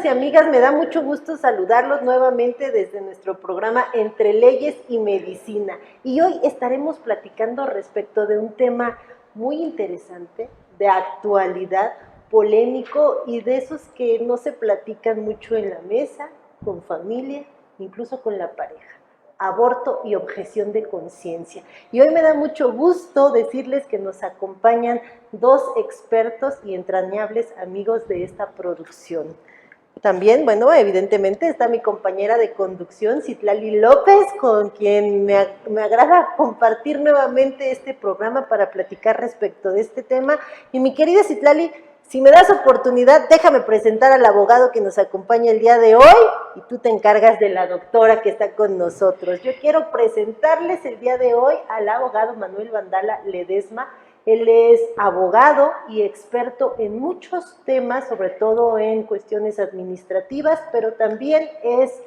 y amigas, me da mucho gusto saludarlos nuevamente desde nuestro programa Entre Leyes y Medicina. Y hoy estaremos platicando respecto de un tema muy interesante, de actualidad, polémico y de esos que no se platican mucho en la mesa, con familia, incluso con la pareja. Aborto y objeción de conciencia. Y hoy me da mucho gusto decirles que nos acompañan dos expertos y entrañables amigos de esta producción. También, bueno, evidentemente está mi compañera de conducción, Citlali López, con quien me agrada compartir nuevamente este programa para platicar respecto de este tema. Y mi querida Citlali, si me das oportunidad, déjame presentar al abogado que nos acompaña el día de hoy y tú te encargas de la doctora que está con nosotros. Yo quiero presentarles el día de hoy al abogado Manuel Vandala Ledesma. Él es abogado y experto en muchos temas, sobre todo en cuestiones administrativas, pero también es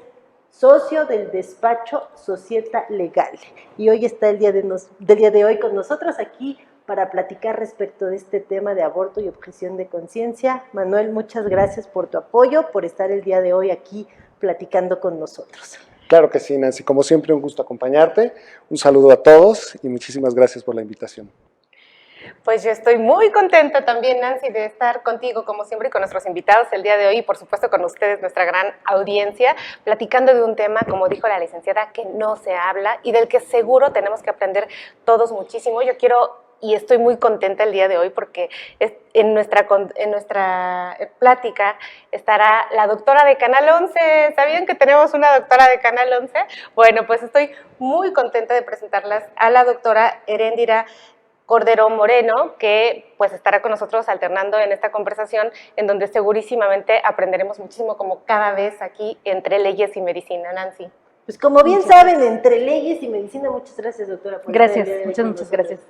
socio del despacho Societa Legal. Y hoy está del día de hoy con nosotros aquí para platicar respecto de este tema de aborto y objeción de conciencia. Manuel, muchas gracias por tu apoyo, por estar el día de hoy aquí platicando con nosotros. Claro que sí, Nancy. Como siempre, un gusto acompañarte. Un saludo a todos y muchísimas gracias por la invitación. Pues yo estoy muy contenta también, Nancy, de estar contigo, como siempre, y con nuestros invitados el día de hoy, y por supuesto con ustedes, nuestra gran audiencia, platicando de un tema, como dijo la licenciada, que no se habla y del que seguro tenemos que aprender todos muchísimo. Yo quiero y estoy muy contenta el día de hoy porque en nuestra plática estará la doctora de Canal 11. ¿Sabían que tenemos una doctora de Canal 11? Bueno, pues estoy muy contenta de presentarlas a la doctora Heréndira Cordero Moreno, que pues estará con nosotros alternando en esta conversación, en donde segurísimamente aprenderemos muchísimo, como cada vez aquí, Entre Leyes y Medicina. Nancy. Pues como bien saben, Entre Leyes y Medicina, muchas gracias, doctora. Por gracias, muchas gracias.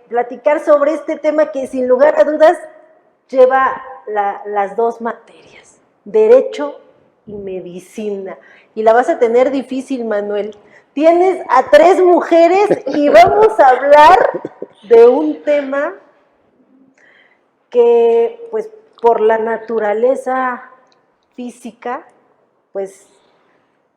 Platicar sobre este tema que sin lugar a dudas lleva las dos materias, Derecho y Medicina. Y la vas a tener difícil, Manuel. Tienes a 3 mujeres y vamos a hablar de un tema que, pues, por la naturaleza física, pues,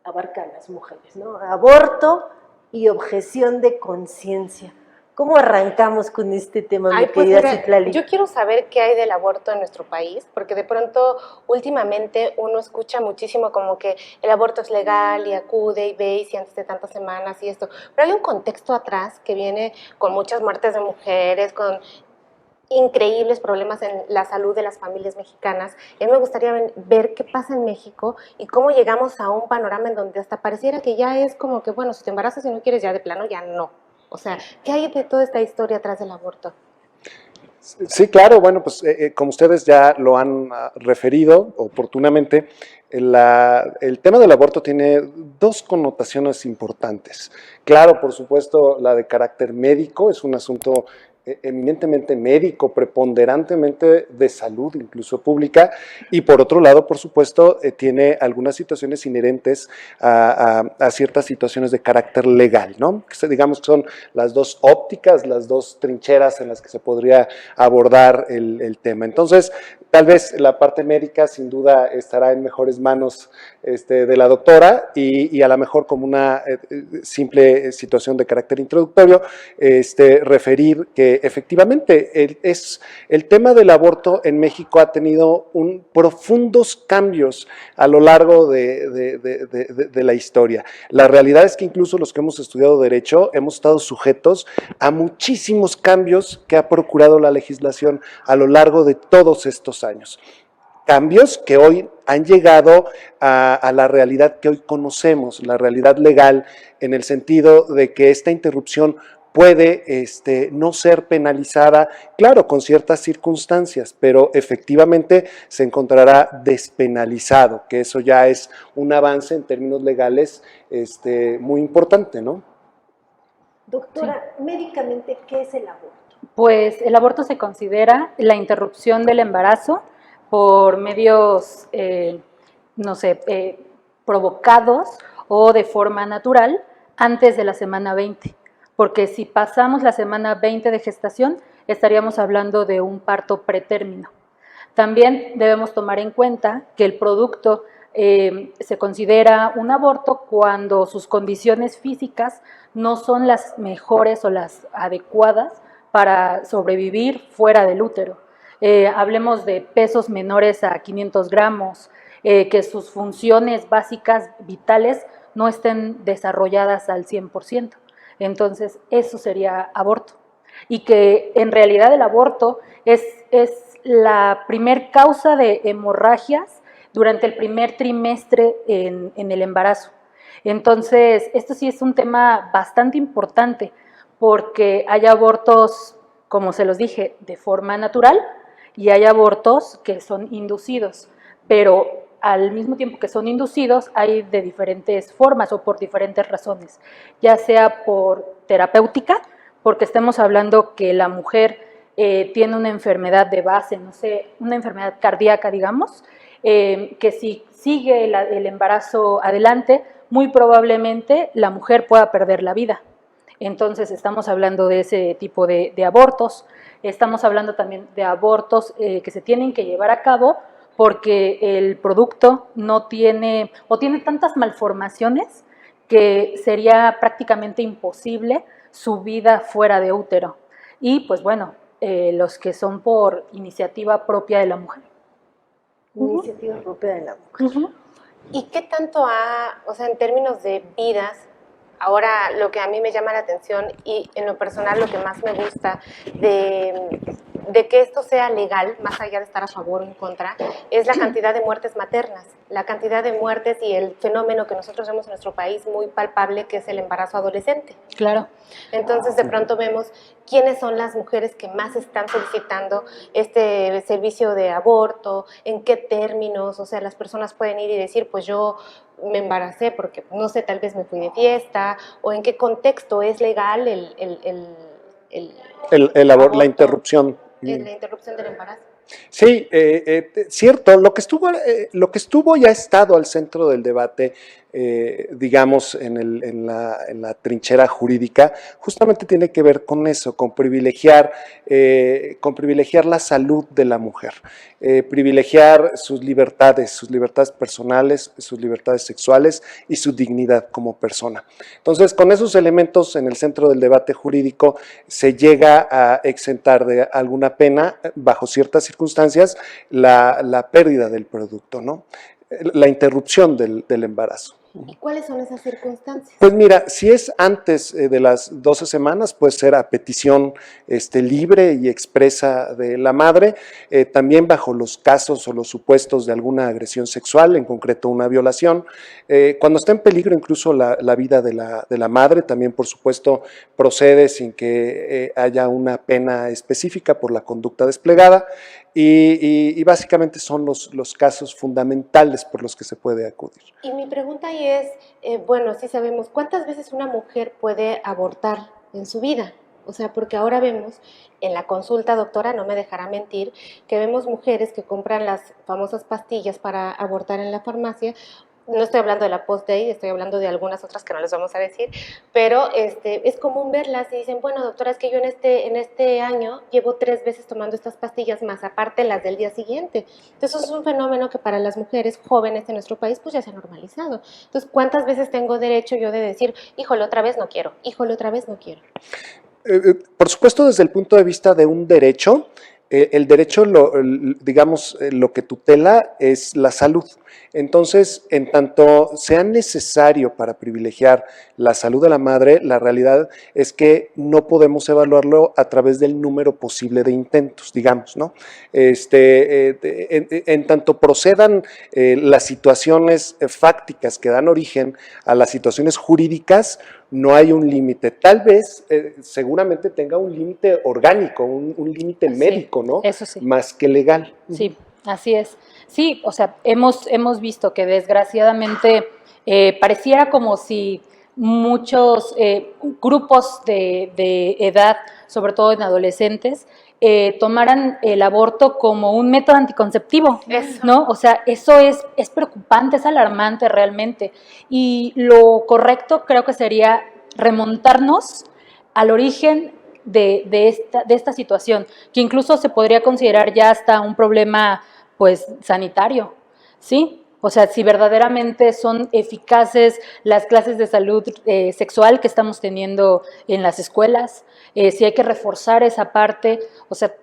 abarca a las mujeres, ¿no? Aborto y objeción de conciencia. ¿Cómo arrancamos con este tema, mi querida Citlali? Yo quiero saber qué hay del aborto en nuestro país, porque de pronto, últimamente, uno escucha muchísimo como que el aborto es legal y acude y ve y si antes de tantas semanas y esto, pero hay un contexto atrás que viene con muchas muertes de mujeres, con increíbles problemas en la salud de las familias mexicanas. Y a mí me gustaría ver qué pasa en México y cómo llegamos a un panorama en donde hasta pareciera que ya es como que, bueno, si te embarazas y no quieres, ya de plano, ya no. O sea, ¿qué hay de toda esta historia atrás del aborto? Sí, claro, bueno, pues como ustedes ya lo han referido oportunamente, el tema del aborto tiene 2 connotaciones importantes. Claro, por supuesto, la de carácter médico, es un asunto eminentemente médico, preponderantemente de salud, incluso pública, y por otro lado, por supuesto, tiene algunas situaciones inherentes a ciertas situaciones de carácter legal, ¿no? Que digamos que son las 2 ópticas, las 2 trincheras en las que se podría abordar el tema. Entonces, tal vez la parte médica sin duda estará en mejores manos de la doctora y a lo mejor como una simple situación de carácter introductorio, referir que efectivamente el tema del aborto en México ha tenido profundos cambios a lo largo de la historia. La realidad es que incluso los que hemos estudiado Derecho hemos estado sujetos a muchísimos cambios que ha procurado la legislación a lo largo de todos estos años. Cambios que hoy han llegado a la realidad que hoy conocemos, la realidad legal, en el sentido de que esta interrupción puede no ser penalizada, claro, con ciertas circunstancias, pero efectivamente se encontrará despenalizado, que eso ya es un avance en términos legales muy importante, ¿no? Doctora, sí. Médicamente, ¿qué es el aborto? Pues el aborto se considera la interrupción del embarazo por medios, provocados o de forma natural antes de la semana 20. Porque si pasamos la semana 20 de gestación, estaríamos hablando de un parto pretérmino. También debemos tomar en cuenta que el producto se considera un aborto cuando sus condiciones físicas no son las mejores o las adecuadas para sobrevivir fuera del útero. Hablemos de pesos menores a 500 gramos, que sus funciones básicas vitales no estén desarrolladas al 100%. Entonces, eso sería aborto. Y que en realidad el aborto es la primer causa de hemorragias durante el primer trimestre en el embarazo. Entonces, esto sí es un tema bastante importante porque hay abortos, como se los dije, de forma natural y hay abortos que son inducidos, pero al mismo tiempo que son inducidos hay de diferentes formas o por diferentes razones, ya sea por terapéutica, porque estemos hablando que la mujer tiene una enfermedad de base, no sé, una enfermedad cardíaca, digamos, que si sigue el embarazo adelante, muy probablemente la mujer pueda perder la vida. Entonces estamos hablando de ese tipo de abortos, estamos hablando también de abortos que se tienen que llevar a cabo porque el producto no tiene o tiene tantas malformaciones que sería prácticamente imposible su vida fuera de útero. Y pues bueno, los que son por iniciativa propia de la mujer. Iniciativa propia de la mujer. ¿Y qué tanto o sea, en términos de vidas, ahora lo que a mí me llama la atención y en lo personal lo que más me gusta de que esto sea legal, más allá de estar a favor o en contra, es la cantidad de muertes maternas, la cantidad de muertes y el fenómeno que nosotros vemos en nuestro país muy palpable, que es el embarazo adolescente? Claro. Entonces, de pronto vemos quiénes son las mujeres que más están solicitando este servicio de aborto, en qué términos, o sea, las personas pueden ir y decir, pues yo me embaracé porque, no sé, tal vez me fui de fiesta, o en qué contexto es legal la interrupción. la interrupción del embarazo. Sí, cierto, lo que estuvo y ha estado al centro del debate, digamos, en la trinchera jurídica, justamente tiene que ver con eso, con privilegiar la salud de la mujer, privilegiar sus libertades personales, sus libertades sexuales y su dignidad como persona. Entonces, con esos elementos en el centro del debate jurídico se llega a exentar de alguna pena, bajo ciertas circunstancias, la pérdida del producto, ¿no? La interrupción del embarazo. ¿Y cuáles son esas circunstancias? Pues mira, si es antes de las 12 semanas, puede ser a petición libre y expresa de la madre, también bajo los casos o los supuestos de alguna agresión sexual, en concreto una violación. Cuando está en peligro incluso la vida de la madre, también por supuesto procede sin que haya una pena específica por la conducta desplegada. Y básicamente son los casos fundamentales por los que se puede acudir. Y mi pregunta ahí es, bueno, sí sabemos, ¿cuántas veces una mujer puede abortar en su vida? O sea, porque ahora vemos en la consulta, doctora, no me dejará mentir, que vemos mujeres que compran las famosas pastillas para abortar en la farmacia. No estoy hablando de la post-day, estoy hablando de algunas otras que no les vamos a decir, pero es común verlas y dicen, bueno, doctora, es que yo en este año llevo 3 veces tomando estas pastillas, más aparte las del día siguiente. Entonces, eso es un fenómeno que para las mujeres jóvenes de nuestro país pues ya se ha normalizado. Entonces, ¿cuántas veces tengo derecho yo de decir, híjole, otra vez no quiero, híjole, otra vez no quiero? Por supuesto, desde el punto de vista de un derecho, el derecho, digamos, lo que tutela es la salud. Entonces, en tanto sea necesario para privilegiar la salud de la madre, la realidad es que no podemos evaluarlo a través del número posible de intentos, digamos, ¿no? En tanto procedan las situaciones fácticas que dan origen a las situaciones jurídicas, no hay un límite. Tal vez, seguramente tenga un límite orgánico, un límite médico, ¿no? Eso sí. Más que legal. Sí, así es. Sí, o sea, hemos visto que desgraciadamente pareciera como si muchos grupos de edad, sobre todo en adolescentes, tomaran el aborto como un método anticonceptivo, ¿no? O sea, eso es preocupante, es alarmante realmente. Y lo correcto creo que sería remontarnos al origen de esta situación, que incluso se podría considerar ya hasta un problema pues sanitario, ¿sí? O sea, si verdaderamente son eficaces las clases de salud sexual que estamos teniendo en las escuelas, si hay que reforzar esa parte, o sea,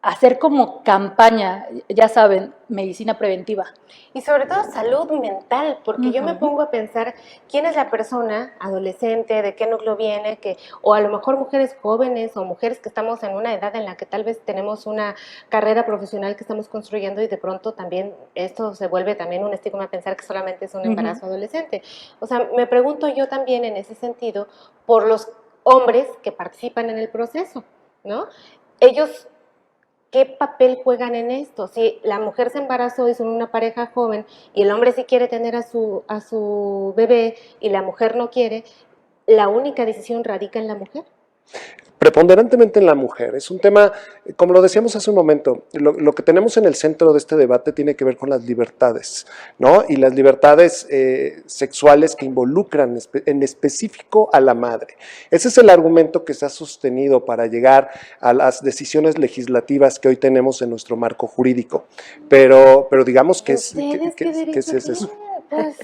hacer como campaña, ya saben, medicina preventiva. Y sobre todo salud mental, porque yo me pongo a pensar quién es la persona adolescente, de qué núcleo viene, o a lo mejor mujeres jóvenes o mujeres que estamos en una edad en la que tal vez tenemos una carrera profesional que estamos construyendo y de pronto también esto se vuelve también un estigma pensar que solamente es un embarazo adolescente. O sea, me pregunto yo también en ese sentido por los hombres que participan en el proceso, ¿no? Ellos, ¿qué papel juegan en esto? Si la mujer se embarazó y son una pareja joven y el hombre sí quiere tener a su bebé y la mujer no quiere, ¿la única decisión radica en la mujer? Preponderantemente en la mujer. Es un tema, como lo decíamos hace un momento, lo que tenemos en el centro de este debate tiene que ver con las libertades, ¿no? Y las libertades sexuales que involucran en específico a la madre. Ese es el argumento que se ha sostenido para llegar a las decisiones legislativas que hoy tenemos en nuestro marco jurídico. Pero digamos que es eso. Pues,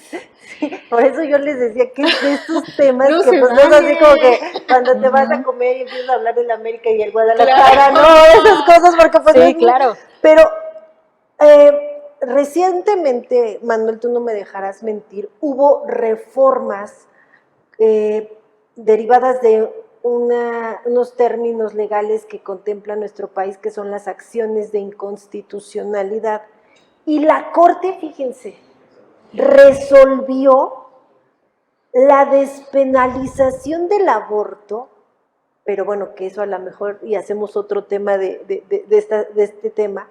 Por eso yo les decía que es de estos temas No que se pues no es así vale. como que cuando te vas a comer y empiezas a hablar del América y el Guadalajara, Claro. no, esas cosas porque pues no Sí, es- claro. Pero recientemente, Manuel, tú no me dejarás mentir, hubo reformas derivadas de unos términos legales que contempla nuestro país, que son las acciones de inconstitucionalidad. Y la Corte, fíjense, resolvió la despenalización del aborto, pero bueno, que eso a lo mejor, y hacemos otro tema de este tema,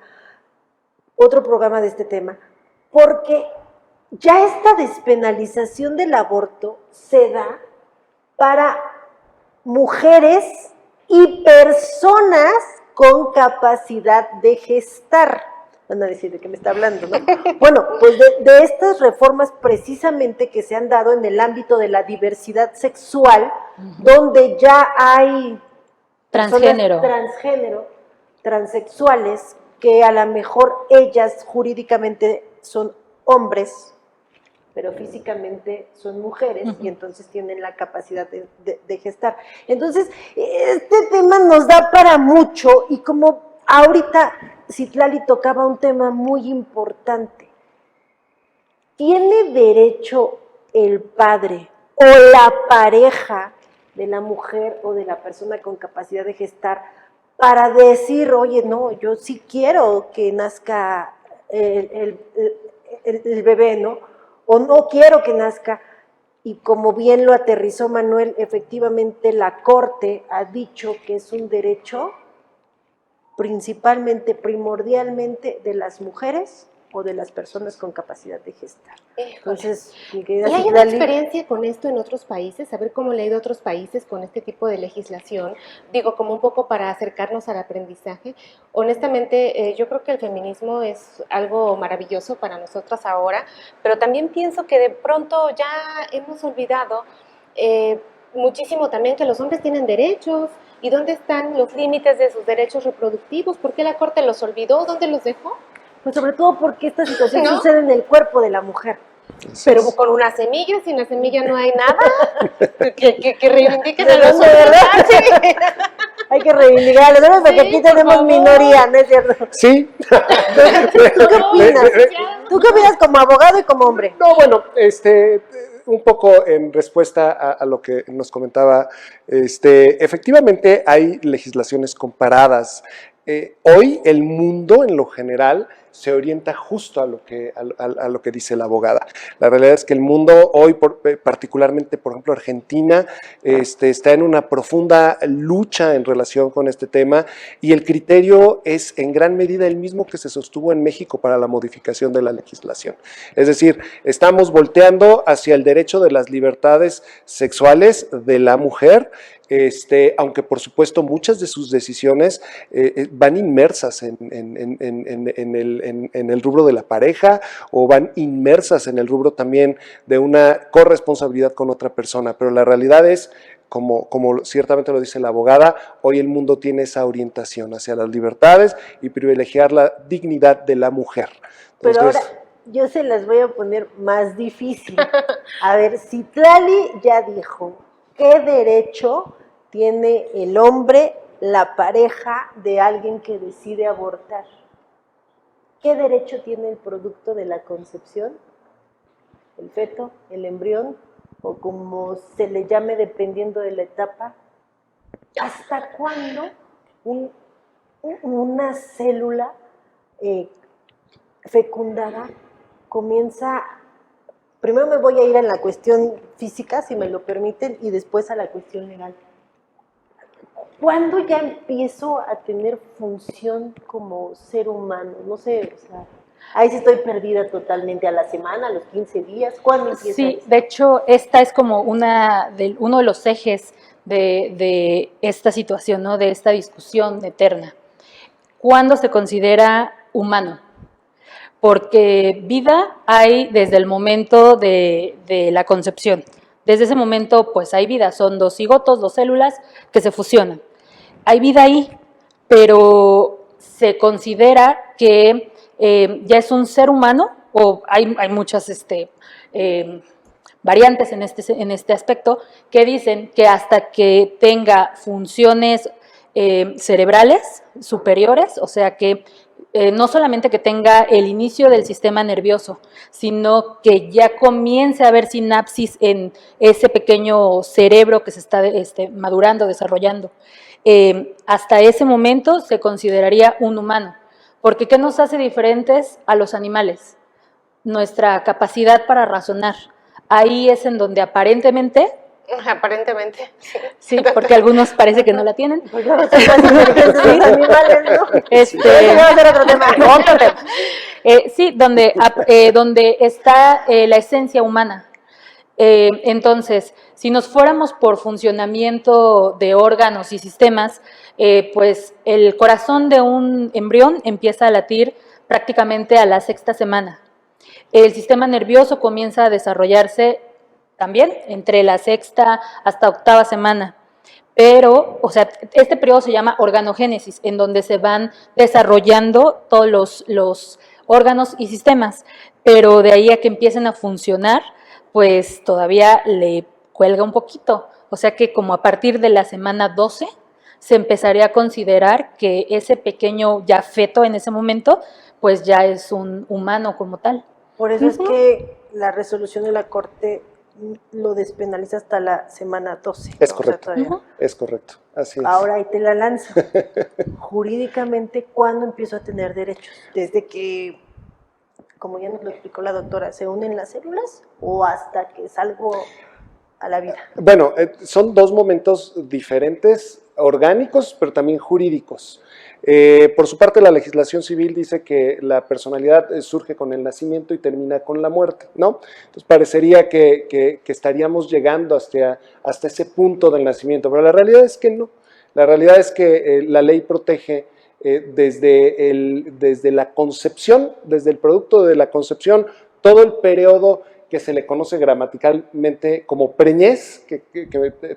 otro programa de este tema, porque ya esta despenalización del aborto se da para mujeres y personas con capacidad de gestar. Van a decir de qué me está hablando, ¿no? Bueno, pues de estas reformas precisamente que se han dado en el ámbito de la diversidad sexual, donde ya hay Transgénero. transgénero, transexuales, que a lo mejor ellas jurídicamente son hombres, pero físicamente son mujeres y entonces tienen la capacidad de gestar. Entonces, este tema nos da para mucho y como ahorita Citlali tocaba un tema muy importante, ¿tiene derecho el padre o la pareja de la mujer o de la persona con capacidad de gestar para decir, oye, no, yo sí quiero que nazca el bebé, ¿no? O no quiero que nazca? Y como bien lo aterrizó Manuel, efectivamente la Corte ha dicho que es un derecho principalmente, primordialmente, de las mujeres o de las personas con capacidad de gestar. Entonces, mi ¿y querida hay una Citlali, experiencia con esto en otros países? A ver cómo le ha ido a otros países con este tipo de legislación. Digo, como un poco para acercarnos al aprendizaje. Honestamente, yo creo que el feminismo es algo maravilloso para nosotras ahora, pero también pienso que de pronto ya hemos olvidado muchísimo también que los hombres tienen derechos. ¿Y dónde están los límites de sus derechos reproductivos? ¿Por qué la Corte los olvidó? ¿Dónde los dejó? pues sobre todo porque esta situación ¿No? sucede en el cuerpo de la mujer. Pero con una semilla, sin la semilla no hay nada. Que reivindiquen ¿De a los dónde, verdad? hombres. Hay que reivindicarlo, ¿sabes? Porque Sí, aquí por tenemos favor. minoría, ¿no es cierto? Sí. ¿Tú qué opinas? ¿Tú qué opinas como abogado y como hombre? No, bueno, un poco en respuesta a lo que nos comentaba, efectivamente hay legislaciones comparadas. Hoy el mundo en lo general se orienta justo a lo que dice la abogada. La realidad es que el mundo hoy, particularmente, por ejemplo, Argentina, está en una profunda lucha en relación con este tema y el criterio es en gran medida el mismo que se sostuvo en México para la modificación de la legislación. Es decir, estamos volteando hacia el derecho de las libertades sexuales de la mujer, aunque por supuesto muchas de sus decisiones van inmersas en el rubro de la pareja o van inmersas en el rubro también de una corresponsabilidad con otra persona, pero la realidad es como ciertamente lo dice la abogada, hoy el mundo tiene esa orientación hacia las libertades y privilegiar la dignidad de la mujer. Pero Entonces, ahora yo se las voy a poner más difícil. A ver, Citlali ya dijo, ¿qué derecho tiene el hombre, la pareja de alguien que decide abortar? ¿Qué derecho tiene el producto de la concepción? ¿El feto, el embrión, o como se le llame dependiendo de la etapa? ¿Hasta cuándo una célula fecundada comienza? Primero me voy a ir a la cuestión física, si me lo permiten, y después a la cuestión legal. ¿Cuándo ya empiezo a tener función como ser humano? No sé, o sea, ahí sí estoy perdida totalmente. ¿A la semana, a los 15 días? ¿Cuándo empieza? Sí, eso? de hecho, esta es como uno de los ejes de esta situación, ¿no? De esta discusión eterna. ¿Cuándo se considera humano? Porque vida hay desde el momento de la concepción. Desde ese momento, pues hay vida, son 2 cigotos, 2 células que se fusionan. Hay vida ahí, pero se considera que ya es un ser humano, o hay muchas variantes en este aspecto, que dicen que hasta que tenga funciones cerebrales superiores, o sea que no solamente que tenga el inicio del sistema nervioso, sino que ya comience a haber sinapsis en ese pequeño cerebro que se está madurando, desarrollando. Hasta ese momento se consideraría un humano, porque ¿qué nos hace diferentes a los animales? Nuestra capacidad para razonar. Ahí es en donde aparentemente, sí, porque algunos parece que no la tienen. Pues no, son más inteligentes los animales, ¿no? Vamos a hacer otro tema. Sí, donde está la esencia humana. Entonces, si nos fuéramos por funcionamiento de órganos y sistemas, pues el corazón de un embrión empieza a latir prácticamente a la 6ª semana. El sistema nervioso comienza a desarrollarse también entre la 6ª hasta 8ª semana. Pero, o sea, este periodo se llama organogénesis, en donde se van desarrollando todos los órganos y sistemas, pero de ahí a que empiecen a funcionar, pues todavía le cuelga un poquito. O sea que como a partir de la semana 12 se empezaría a considerar que ese pequeño ya feto en ese momento, pues ya es un humano como tal. Por eso es que la resolución de la Corte lo despenaliza hasta la semana 12. es ¿no? correcto, O sea, todavía. es correcto, así es. Ahora ahí te la lanzo. Jurídicamente, ¿cuándo empiezo a tener derechos? ¿Desde que, como ya nos lo explicó la doctora, se unen las células o hasta que salgo a la vida? Bueno, son 2 momentos diferentes, orgánicos, pero también jurídicos. Por su parte, la legislación civil dice que la personalidad surge con el nacimiento y termina con la muerte, ¿no? Entonces parecería que estaríamos llegando hasta ese punto del nacimiento, pero la realidad es que no. La realidad es que la ley protege desde la concepción, desde el producto de la concepción, todo el periodo que se le conoce gramaticalmente como preñez, que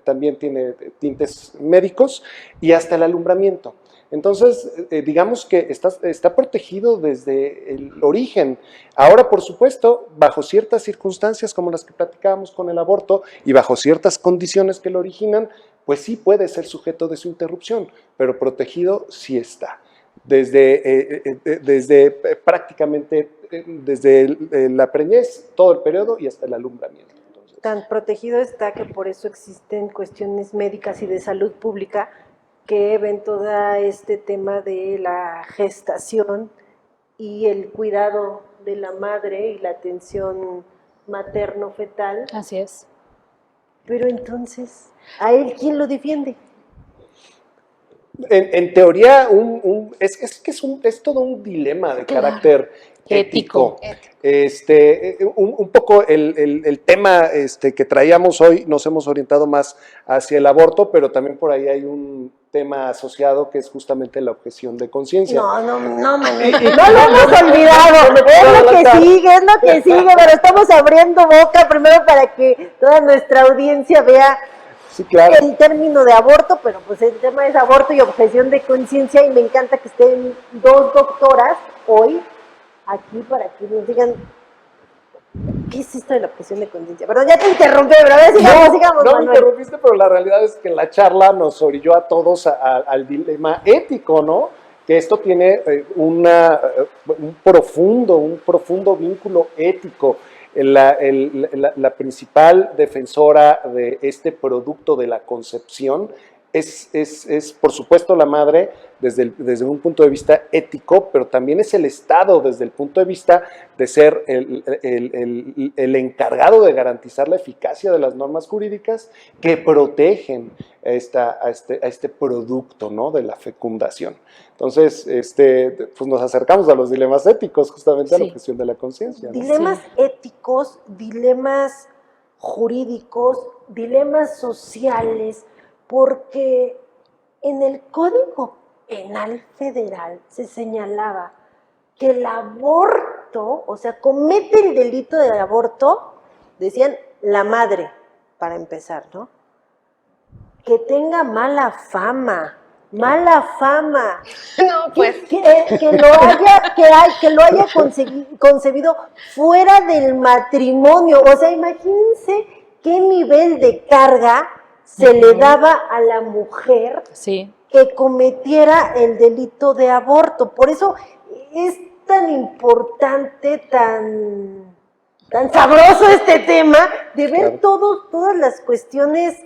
también tiene tintes médicos, y hasta el alumbramiento. Entonces, digamos que está protegido desde el origen. Ahora, por supuesto, bajo ciertas circunstancias como las que platicábamos con el aborto y bajo ciertas condiciones que lo originan, pues sí puede ser sujeto de su interrupción, pero protegido sí está. Desde prácticamente, desde la preñez, todo el periodo y hasta el alumbramiento. Entonces, Tan protegido está que por eso existen cuestiones médicas y de salud pública que ven todo este tema de la gestación y el cuidado de la madre y la atención materno-fetal. Así es. Pero entonces, ¿a él quién lo defiende? En teoría, es todo un dilema de carácter ético. Un poco el tema que traíamos hoy, nos hemos orientado más hacia el aborto, pero también por ahí hay un tema asociado que es justamente la objeción de conciencia. No, mami, no lo hemos olvidado, es lo que sigue, pero estamos abriendo boca primero para que toda nuestra audiencia vea Sí, claro. el término de aborto, pero pues el tema es aborto y objeción de conciencia, y me encanta que estén dos doctoras hoy aquí para que nos digan qué es esto de la objeción de conciencia. Perdón, ya te interrumpí, pero a ver, sigamos, No me Manuel. interrumpiste, pero la realidad es que la charla nos orilló a todos al dilema ético, ¿no? Que esto tiene un profundo vínculo ético. La principal defensora de este producto de la concepción es por supuesto la madre desde un punto de vista ético, pero también es el Estado desde el punto de vista de ser el encargado de garantizar la eficacia de las normas jurídicas que protegen a este producto, ¿no?, de la fecundación. Entonces, pues nos acercamos a los dilemas éticos, justamente a la cuestión de la conciencia, ¿no? Dilemas éticos, dilemas jurídicos, dilemas sociales, porque en el Código Penal Federal se señalaba que el aborto, o sea, comete el delito de aborto, decían la madre, para empezar, ¿no? Que tenga mala fama. No, pues. Que lo haya concebido fuera del matrimonio. O sea, imagínense qué nivel de carga se le daba a la mujer que cometiera el delito de aborto. Por eso es tan importante, tan sabroso este tema, de ver todas las cuestiones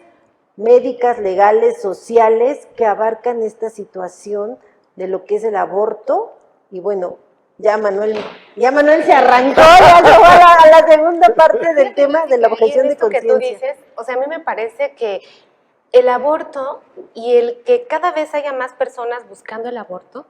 médicas, legales, sociales, que abarcan esta situación de lo que es el aborto. Y bueno, ya Manuel se arrancó, ya se fue a la segunda parte del tema de la objeción de conciencia. Que tú dices, o sea, a mí me parece que el aborto y el que cada vez haya más personas buscando el aborto,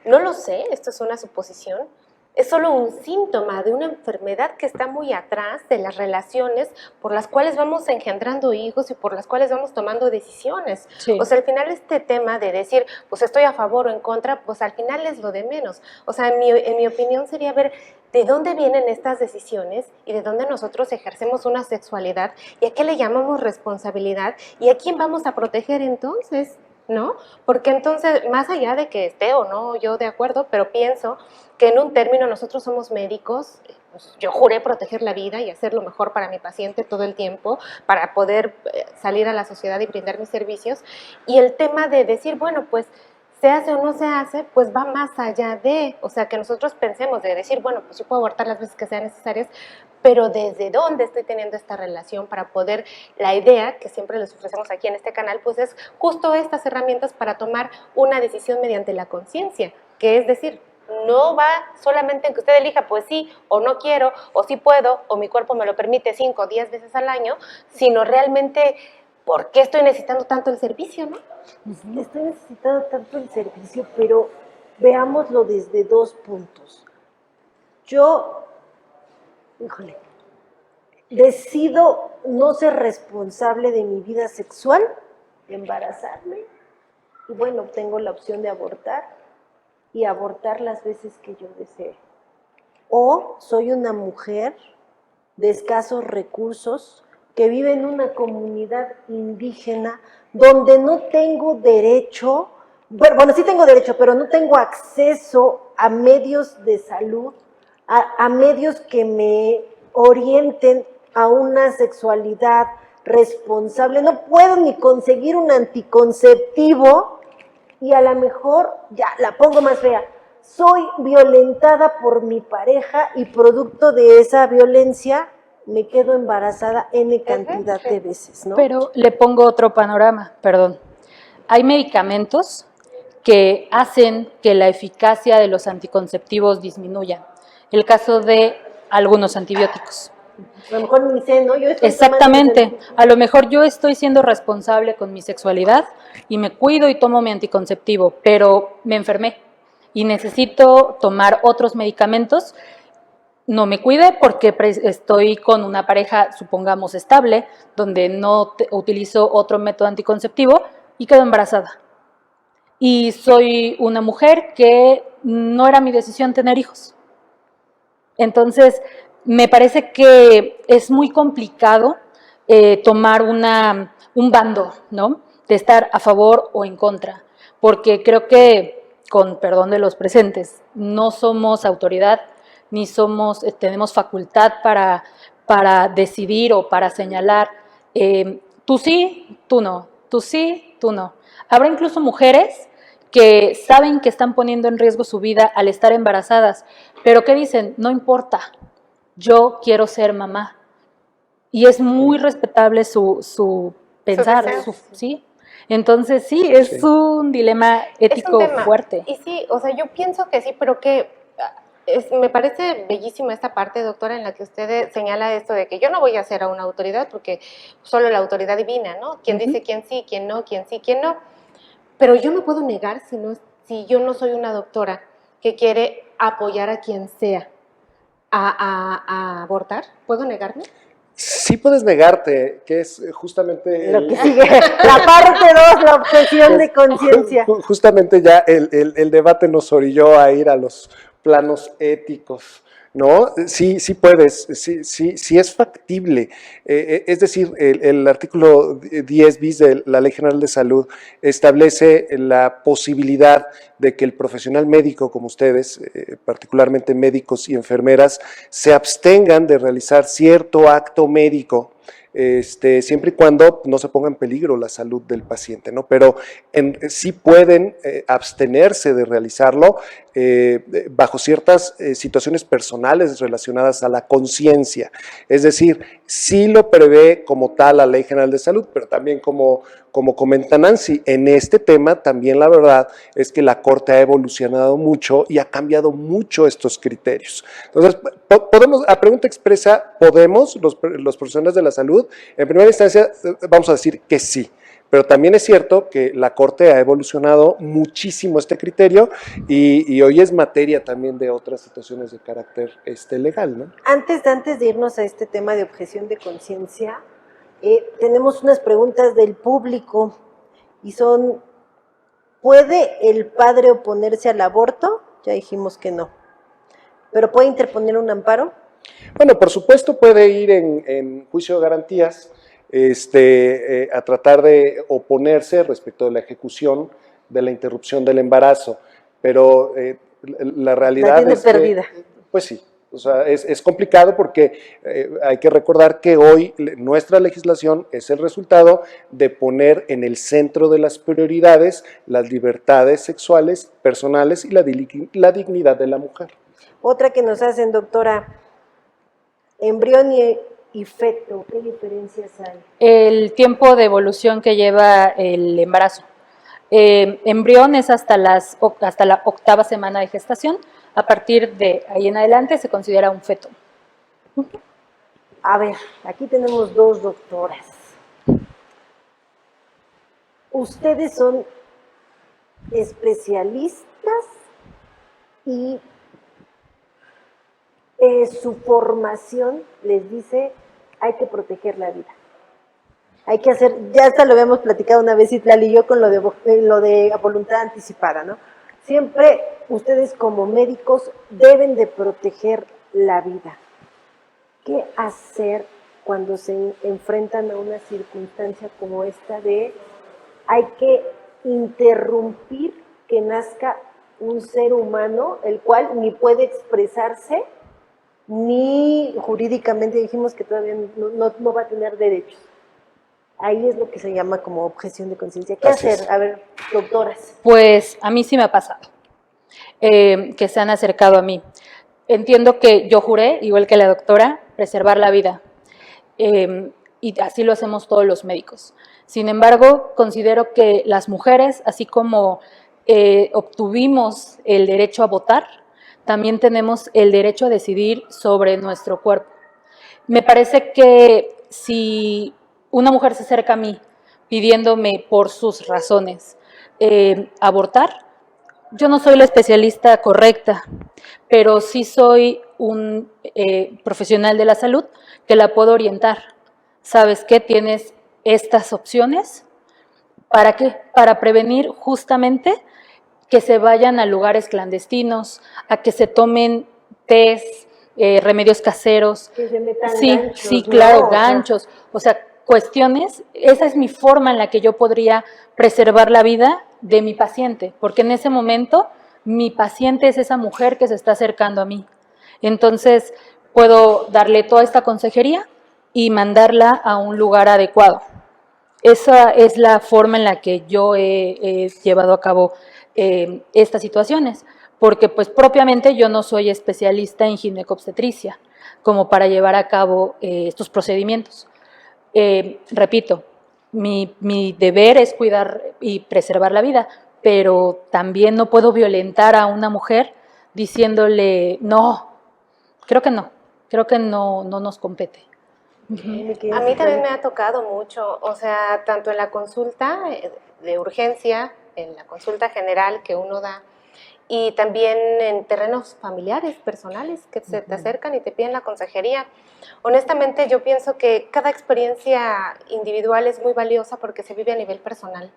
no lo sé, esto es una suposición, es solo un síntoma de una enfermedad que está muy atrás de las relaciones por las cuales vamos engendrando hijos y por las cuales vamos tomando decisiones. Sí. O sea, al final este tema de decir, pues estoy a favor o en contra, pues al final es lo de menos. O sea, en mi opinión sería ver de dónde vienen estas decisiones y de dónde nosotros ejercemos una sexualidad y a qué le llamamos responsabilidad y a quién vamos a proteger entonces, ¿no? Porque entonces, más allá de que esté o no yo de acuerdo, pero pienso que en un término nosotros somos médicos, pues yo juré proteger la vida y hacer lo mejor para mi paciente todo el tiempo, para poder salir a la sociedad y brindar mis servicios, y el tema de decir, bueno, pues se hace o no se hace, pues va más allá de, o sea, que nosotros pensemos de decir, bueno, pues yo puedo abortar las veces que sean necesarias, pero ¿desde dónde estoy teniendo esta relación para poder, la idea que siempre les ofrecemos aquí en este canal, pues es justo estas herramientas para tomar una decisión mediante la conciencia, que es decir, no va solamente en que usted elija, pues sí, o no quiero, o sí puedo, o mi cuerpo me lo permite 5 o 10 veces al año, sino realmente, ¿por qué estoy necesitando tanto el servicio, no? Estoy necesitando tanto el servicio, pero veámoslo desde 2 puntos. Yo, decido no ser responsable de mi vida sexual, embarazarme, y bueno, tengo la opción de abortar, y abortar las veces que yo desee. O soy una mujer de escasos recursos que vive en una comunidad indígena donde no tengo derecho, bueno, sí tengo derecho, pero no tengo acceso a medios de salud, a medios que me orienten a una sexualidad responsable. No puedo ni conseguir un anticonceptivo. Y a lo mejor, ya la pongo más fea, soy violentada por mi pareja y producto de esa violencia me quedo embarazada N cantidad de veces, ¿no? Pero le pongo otro panorama, perdón. Hay medicamentos que hacen que la eficacia de los anticonceptivos disminuya. El caso de algunos antibióticos. A lo mejor ni sé, ¿no? Yo exactamente, a lo mejor yo estoy siendo responsable con mi sexualidad y me cuido y tomo mi anticonceptivo, pero me enfermé y necesito tomar otros medicamentos, no me cuide porque estoy con una pareja, supongamos, estable, donde no utilizo otro método anticonceptivo y quedo embarazada. Y soy una mujer que no era mi decisión tener hijos. Entonces, me parece que es muy complicado tomar un bando, ¿no? De estar a favor o en contra, porque creo que, con perdón de los presentes, no somos autoridad, ni tenemos facultad para decidir o para señalar, tú sí, tú no, tú sí, tú no. Habrá incluso mujeres que saben que están poniendo en riesgo su vida al estar embarazadas, pero que dicen, no importa, yo quiero ser mamá. Y es muy respetable su pensar, deseo. ¿sí? Entonces, sí, es un dilema ético Es un tema. fuerte. Y sí, o sea, yo pienso que sí, pero que me parece bellísima esta parte, doctora, en la que usted señala esto de que yo no voy a ser a una autoridad porque solo la autoridad divina, ¿no? Quien dice quién sí, quién no, quién sí, quién no. Pero yo no puedo negar si yo no soy una doctora que quiere apoyar a quien sea a abortar. ¿Puedo negarme? Sí puedes negarte, que es justamente... Lo que sigue, la parte 2, la objeción de conciencia. Justamente ya el debate nos orilló a ir a los planos éticos, ¿no? Sí, sí puedes, sí es factible. Es decir, el artículo 10 bis de la Ley General de Salud establece la posibilidad de que el profesional médico, como ustedes, particularmente médicos y enfermeras, se abstengan de realizar cierto acto médico, siempre y cuando no se ponga en peligro la salud del paciente, ¿no? Pero sí pueden abstenerse de realizarlo bajo ciertas situaciones personales relacionadas a la conciencia. Es decir, sí lo prevé como tal la Ley General de Salud, pero también como comenta Nancy, en este tema también la verdad es que la Corte ha evolucionado mucho y ha cambiado mucho estos criterios. Entonces, podemos, a pregunta expresa, ¿podemos los profesionales de la salud? En primera instancia, vamos a decir que sí. Pero también es cierto que la Corte ha evolucionado muchísimo este criterio y hoy es materia también de otras situaciones de carácter legal, ¿no? Antes de irnos a este tema de objeción de conciencia, tenemos unas preguntas del público y son, ¿puede el padre oponerse al aborto? Ya dijimos que no. ¿Pero puede interponer un amparo? Bueno, por supuesto puede ir en juicio de garantías, a tratar de oponerse respecto de la ejecución de la interrupción del embarazo, pero la realidad tiene es perdida. pues sí, o sea, es complicado porque hay que recordar que hoy nuestra legislación es el resultado de poner en el centro de las prioridades las libertades sexuales, personales y la dignidad de la mujer. Otra que nos hacen, doctora, embrión y feto, ¿qué diferencias hay? El tiempo de evolución que lleva el embarazo. Embrión es hasta la 8ª semana de gestación. A partir de ahí en adelante se considera un feto. A ver, aquí tenemos dos doctoras. Ustedes son especialistas y su formación les dice hay que proteger la vida. Hay que hacer, ya hasta lo habíamos platicado una vez Itlali y yo con lo de voluntad anticipada, ¿no? Siempre ustedes como médicos deben de proteger la vida. ¿Qué hacer cuando se enfrentan a una circunstancia como esta de hay que interrumpir que nazca un ser humano, el cual ni puede expresarse, ni jurídicamente dijimos que todavía no va a tener derechos? Ahí es lo que se llama como objeción de conciencia. ¿Qué hacer? A ver, doctoras. Pues a mí sí me ha pasado, que se han acercado a mí. Entiendo que yo juré, igual que la doctora, preservar la vida. Y así lo hacemos todos los médicos. Sin embargo, considero que las mujeres, así como obtuvimos el derecho a votar, también tenemos el derecho a decidir sobre nuestro cuerpo. Me parece que si una mujer se acerca a mí pidiéndome por sus razones abortar, yo no soy la especialista correcta, pero sí soy un profesional de la salud que la puedo orientar. ¿Sabes qué? Tienes estas opciones. ¿Para qué? Para prevenir justamente que se vayan a lugares clandestinos, a que se tomen test, remedios caseros. Que se metan Sí, ganchos, sí, claro, ¿no? ganchos. O sea, cuestiones, esa es mi forma en la que yo podría preservar la vida de mi paciente, porque en ese momento mi paciente es esa mujer que se está acercando a mí. Entonces, puedo darle toda esta consejería y mandarla a un lugar adecuado. Esa es la forma en la que yo he llevado a cabo estas situaciones, porque pues propiamente yo no soy especialista en ginecobstetricia como para llevar a cabo estos procedimientos. Repito, mi deber es cuidar y preservar la vida, pero también no puedo violentar a una mujer diciéndole, no, creo que no nos compete. A mí también me ha tocado mucho, o sea, tanto en la consulta de urgencia, en la consulta general que uno da, y también en terrenos familiares, personales, que se te acercan y te piden la consejería. Honestamente, yo pienso que cada experiencia individual es muy valiosa porque se vive a nivel personal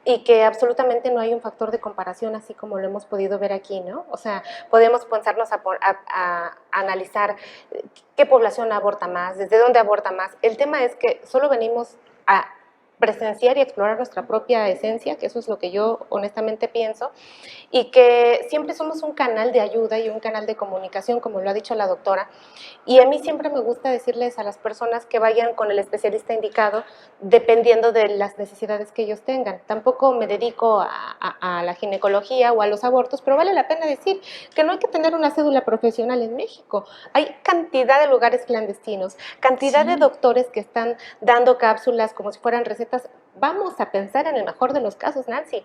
y que absolutamente no hay un factor de comparación así como lo hemos podido ver aquí, ¿no? O sea, podemos pensarnos a analizar qué población aborta más, desde dónde aborta más. El tema es que solo venimos a presenciar y explorar nuestra propia esencia, que eso es lo que yo honestamente pienso, y que siempre somos un canal de ayuda y un canal de comunicación, como lo ha dicho la doctora, y a mí siempre me gusta decirles a las personas que vayan con el especialista indicado, dependiendo de las necesidades que ellos tengan. Tampoco me dedico a la ginecología o a los abortos, pero vale la pena decir que no hay que tener una cédula profesional en México. Hay cantidad de lugares clandestinos, cantidad de doctores que están dando cápsulas como si fueran recetas. Vamos a pensar en el mejor de los casos, Nancy,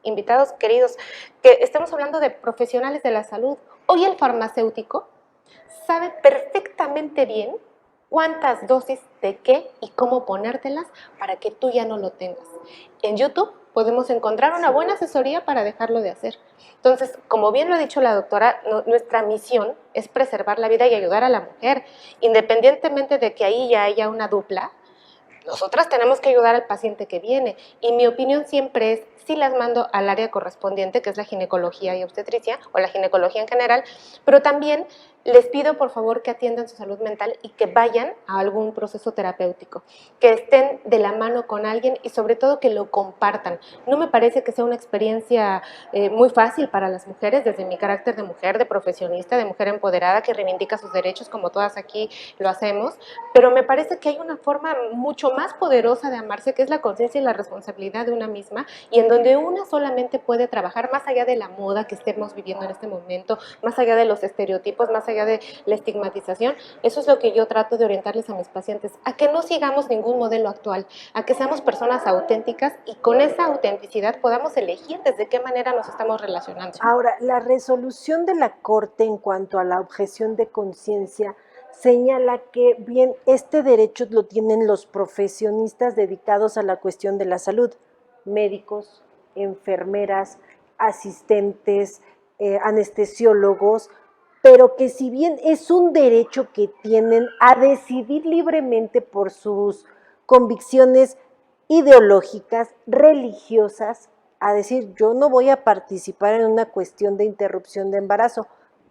invitados queridos, que estemos hablando de profesionales de la salud. Hoy el farmacéutico sabe perfectamente bien cuántas dosis de qué y cómo ponértelas para que tú ya no lo tengas. En YouTube podemos encontrar una buena asesoría para dejarlo de hacer. Entonces, como bien lo ha dicho la doctora, nuestra misión es preservar la vida y ayudar a la mujer, independientemente de que ahí ya haya una dupla. Nosotras tenemos que ayudar al paciente que viene y mi opinión siempre es, sí las mando al área correspondiente, que es la ginecología y obstetricia, o la ginecología en general, pero también les pido por favor que atiendan su salud mental y que vayan a algún proceso terapéutico, que estén de la mano con alguien y sobre todo que lo compartan. No me parece que sea una experiencia muy fácil para las mujeres, desde mi carácter de mujer, de profesionista, de mujer empoderada que reivindica sus derechos como todas aquí lo hacemos, pero me parece que hay una forma mucho más poderosa de amarse, que es la conciencia y la responsabilidad de una misma, y en donde una solamente puede trabajar más allá de la moda que estemos viviendo en este momento, más allá de los estereotipos, más allá de la estigmatización. Eso es lo que yo trato de orientarles a mis pacientes, a que no sigamos ningún modelo actual, a que seamos personas auténticas y con esa autenticidad podamos elegir desde qué manera nos estamos relacionando. Ahora, la resolución de la Corte en cuanto a la objeción de conciencia señala que, bien, este derecho lo tienen los profesionistas dedicados a la cuestión de la salud, médicos, enfermeras, asistentes, anestesiólogos, pero que si bien es un derecho que tienen a decidir libremente por sus convicciones ideológicas, religiosas, a decir, yo no voy a participar en una cuestión de interrupción de embarazo,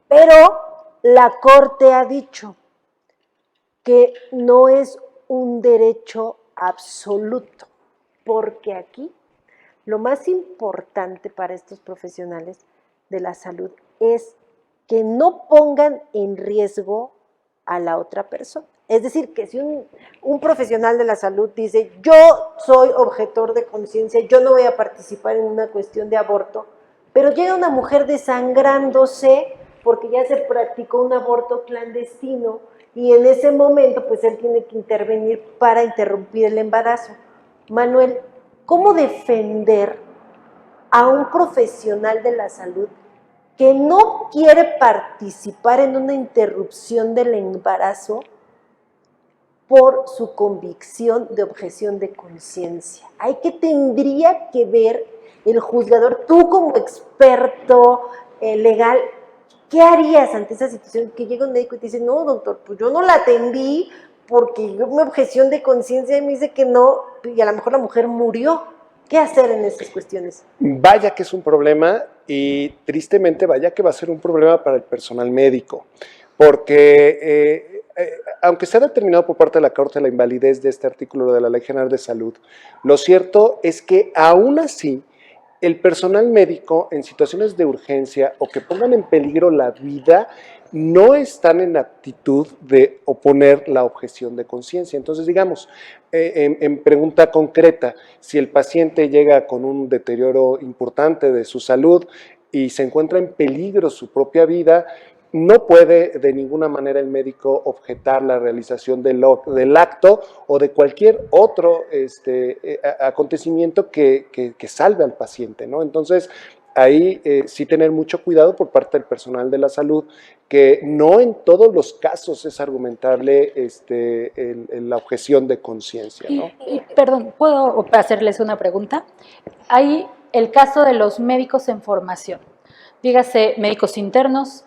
pero la Corte ha dicho que no es un derecho absoluto, porque aquí lo más importante para estos profesionales de la salud es que no pongan en riesgo a la otra persona. Es decir, que si un profesional de la salud dice, yo soy objetor de conciencia, yo no voy a participar en una cuestión de aborto, pero llega una mujer desangrándose porque ya se practicó un aborto clandestino y en ese momento pues él tiene que intervenir para interrumpir el embarazo. Manuel, ¿cómo defender a un profesional de la salud que no quiere participar en una interrupción del embarazo por su convicción de objeción de conciencia? Hay que tendría que ver el juzgador, tú como experto legal, ¿qué harías ante esa situación? Que llega un médico y te dice, no, doctor, pues yo no la atendí porque yo mi objeción de conciencia me dice que no, y a lo mejor la mujer murió. ¿Qué hacer en estas cuestiones? Vaya que es un problema y tristemente vaya que va a ser un problema para el personal médico, porque aunque se ha determinado por parte de la Corte la invalidez de este artículo de la Ley General de Salud, lo cierto es que aún así el personal médico en situaciones de urgencia o que pongan en peligro la vida no están en aptitud de oponer la objeción de conciencia. Entonces, digamos, en pregunta concreta, si el paciente llega con un deterioro importante de su salud y se encuentra en peligro su propia vida, no puede de ninguna manera el médico objetar la realización del acto o de cualquier otro acontecimiento que salve al paciente, ¿no? Entonces, ahí sí tener mucho cuidado por parte del personal de la salud, que no en todos los casos es argumentable la objeción de conciencia, ¿no? Y, perdón, ¿puedo hacerles una pregunta? Hay el caso de los médicos en formación, dígase médicos internos,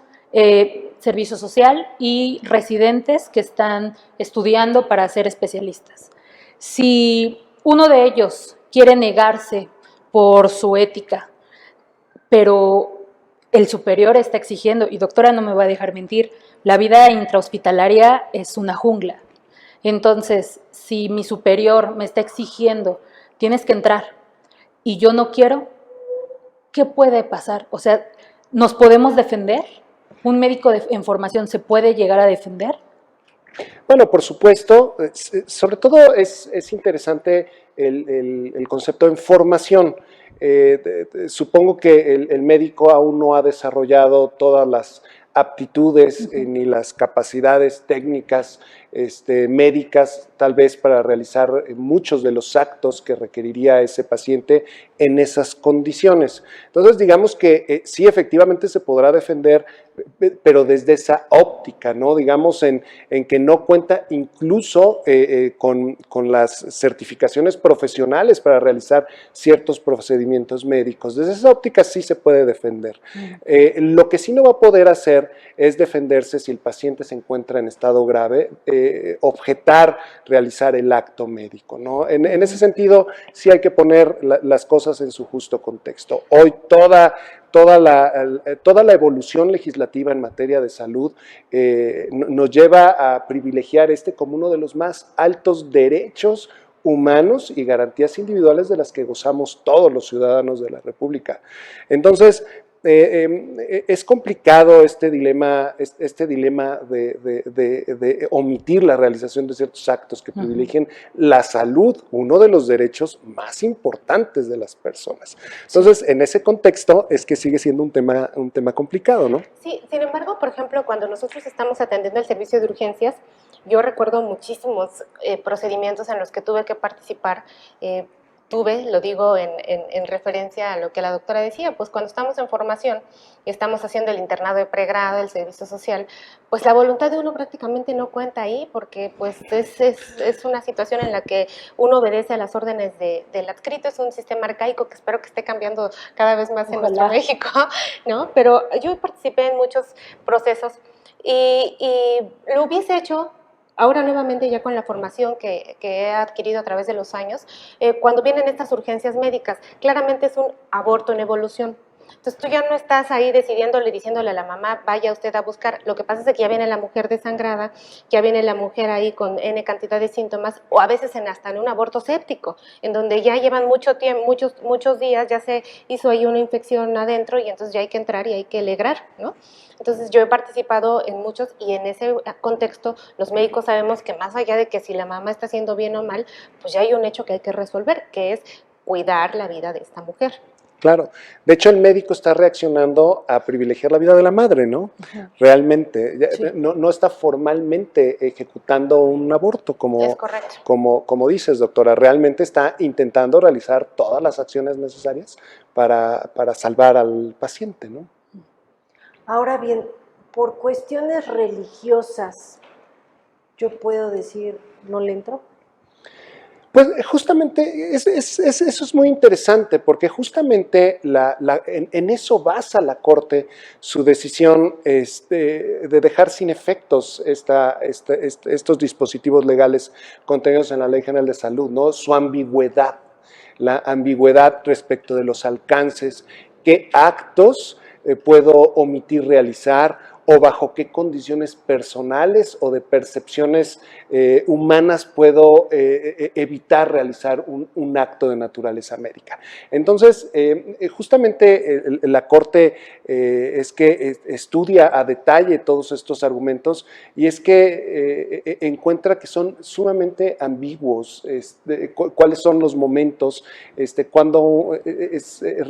servicio social y residentes que están estudiando para ser especialistas. Si uno de ellos quiere negarse por su ética, pero el superior está exigiendo, y doctora no me va a dejar mentir, la vida intrahospitalaria es una jungla. Entonces, si mi superior me está exigiendo, tienes que entrar, y yo no quiero, ¿qué puede pasar? O sea, ¿nos podemos defender? ¿Un médico en formación se puede llegar a defender? Bueno, por supuesto, sobre todo es interesante el concepto en formación. Supongo que el médico aún no ha desarrollado todas las aptitudes ni las capacidades técnicas médicas, tal vez para realizar muchos de los actos que requeriría ese paciente en esas condiciones. Entonces, digamos que sí, efectivamente se podrá defender, pero desde esa óptica, ¿no? Digamos en que no cuenta incluso con las certificaciones profesionales para realizar ciertos procedimientos médicos. Desde esa óptica sí se puede defender. Lo que sí no va a poder hacer es defenderse si el paciente se encuentra en estado grave, objetar realizar el acto médico, ¿no? En ese sentido, sí hay que poner las cosas en su justo contexto. Hoy toda la evolución legislativa en materia de salud nos lleva a privilegiar como uno de los más altos derechos humanos y garantías individuales de las que gozamos todos los ciudadanos de la República. Entonces, es complicado este dilema de omitir la realización de ciertos actos que privilegien la salud, uno de los derechos más importantes de las personas. Entonces, en ese contexto es que sigue siendo un tema complicado, ¿no? Sí, sin embargo, por ejemplo, cuando nosotros estamos atendiendo el servicio de urgencias, yo recuerdo muchísimos procedimientos en los que tuve que participar. Lo digo en referencia a lo que la doctora decía, pues cuando estamos en formación y estamos haciendo el internado de pregrado, el servicio social, pues la voluntad de uno prácticamente no cuenta ahí, porque pues es una situación en la que uno obedece a las órdenes del adscrito. Es un sistema arcaico que espero que esté cambiando cada vez más en nuestro México, ¿no? Pero yo participé en muchos procesos y lo hubiese hecho ahora nuevamente ya con la formación que he adquirido a través de los años. Cuando vienen estas urgencias médicas, claramente es un aborto en evolución. Entonces tú ya no estás ahí diciéndole a la mamá, vaya usted a buscar. Lo que pasa es que ya viene la mujer desangrada, ya viene la mujer ahí con N cantidad de síntomas, o a veces hasta en un aborto séptico, en donde ya llevan mucho tiempo, muchos días, ya se hizo ahí una infección adentro y entonces ya hay que entrar y hay que alegrar, ¿no? Entonces yo he participado en muchos, y en ese contexto los médicos sabemos que más allá de que si la mamá está haciendo bien o mal, pues ya hay un hecho que hay que resolver, que es cuidar la vida de esta mujer. Claro. De hecho, el médico está reaccionando a privilegiar la vida de la madre, ¿no? Realmente. Sí. No está formalmente ejecutando un aborto, como dices, doctora. Realmente está intentando realizar todas las acciones necesarias para salvar al paciente, ¿no? Ahora bien, por cuestiones religiosas, ¿yo puedo decir no le entro? Pues justamente eso es muy interesante, porque justamente en eso basa la Corte su decisión de dejar sin efectos estos dispositivos legales contenidos en la Ley General de Salud, ¿no? Su ambigüedad, la ambigüedad respecto de los alcances, qué actos puedo omitir realizar o bajo qué condiciones personales o de percepciones humanas puedo evitar realizar un acto de naturaleza médica. Entonces, justamente la Corte es que estudia a detalle todos estos argumentos y es que encuentra que son sumamente ambiguos, cuáles son los momentos, cuando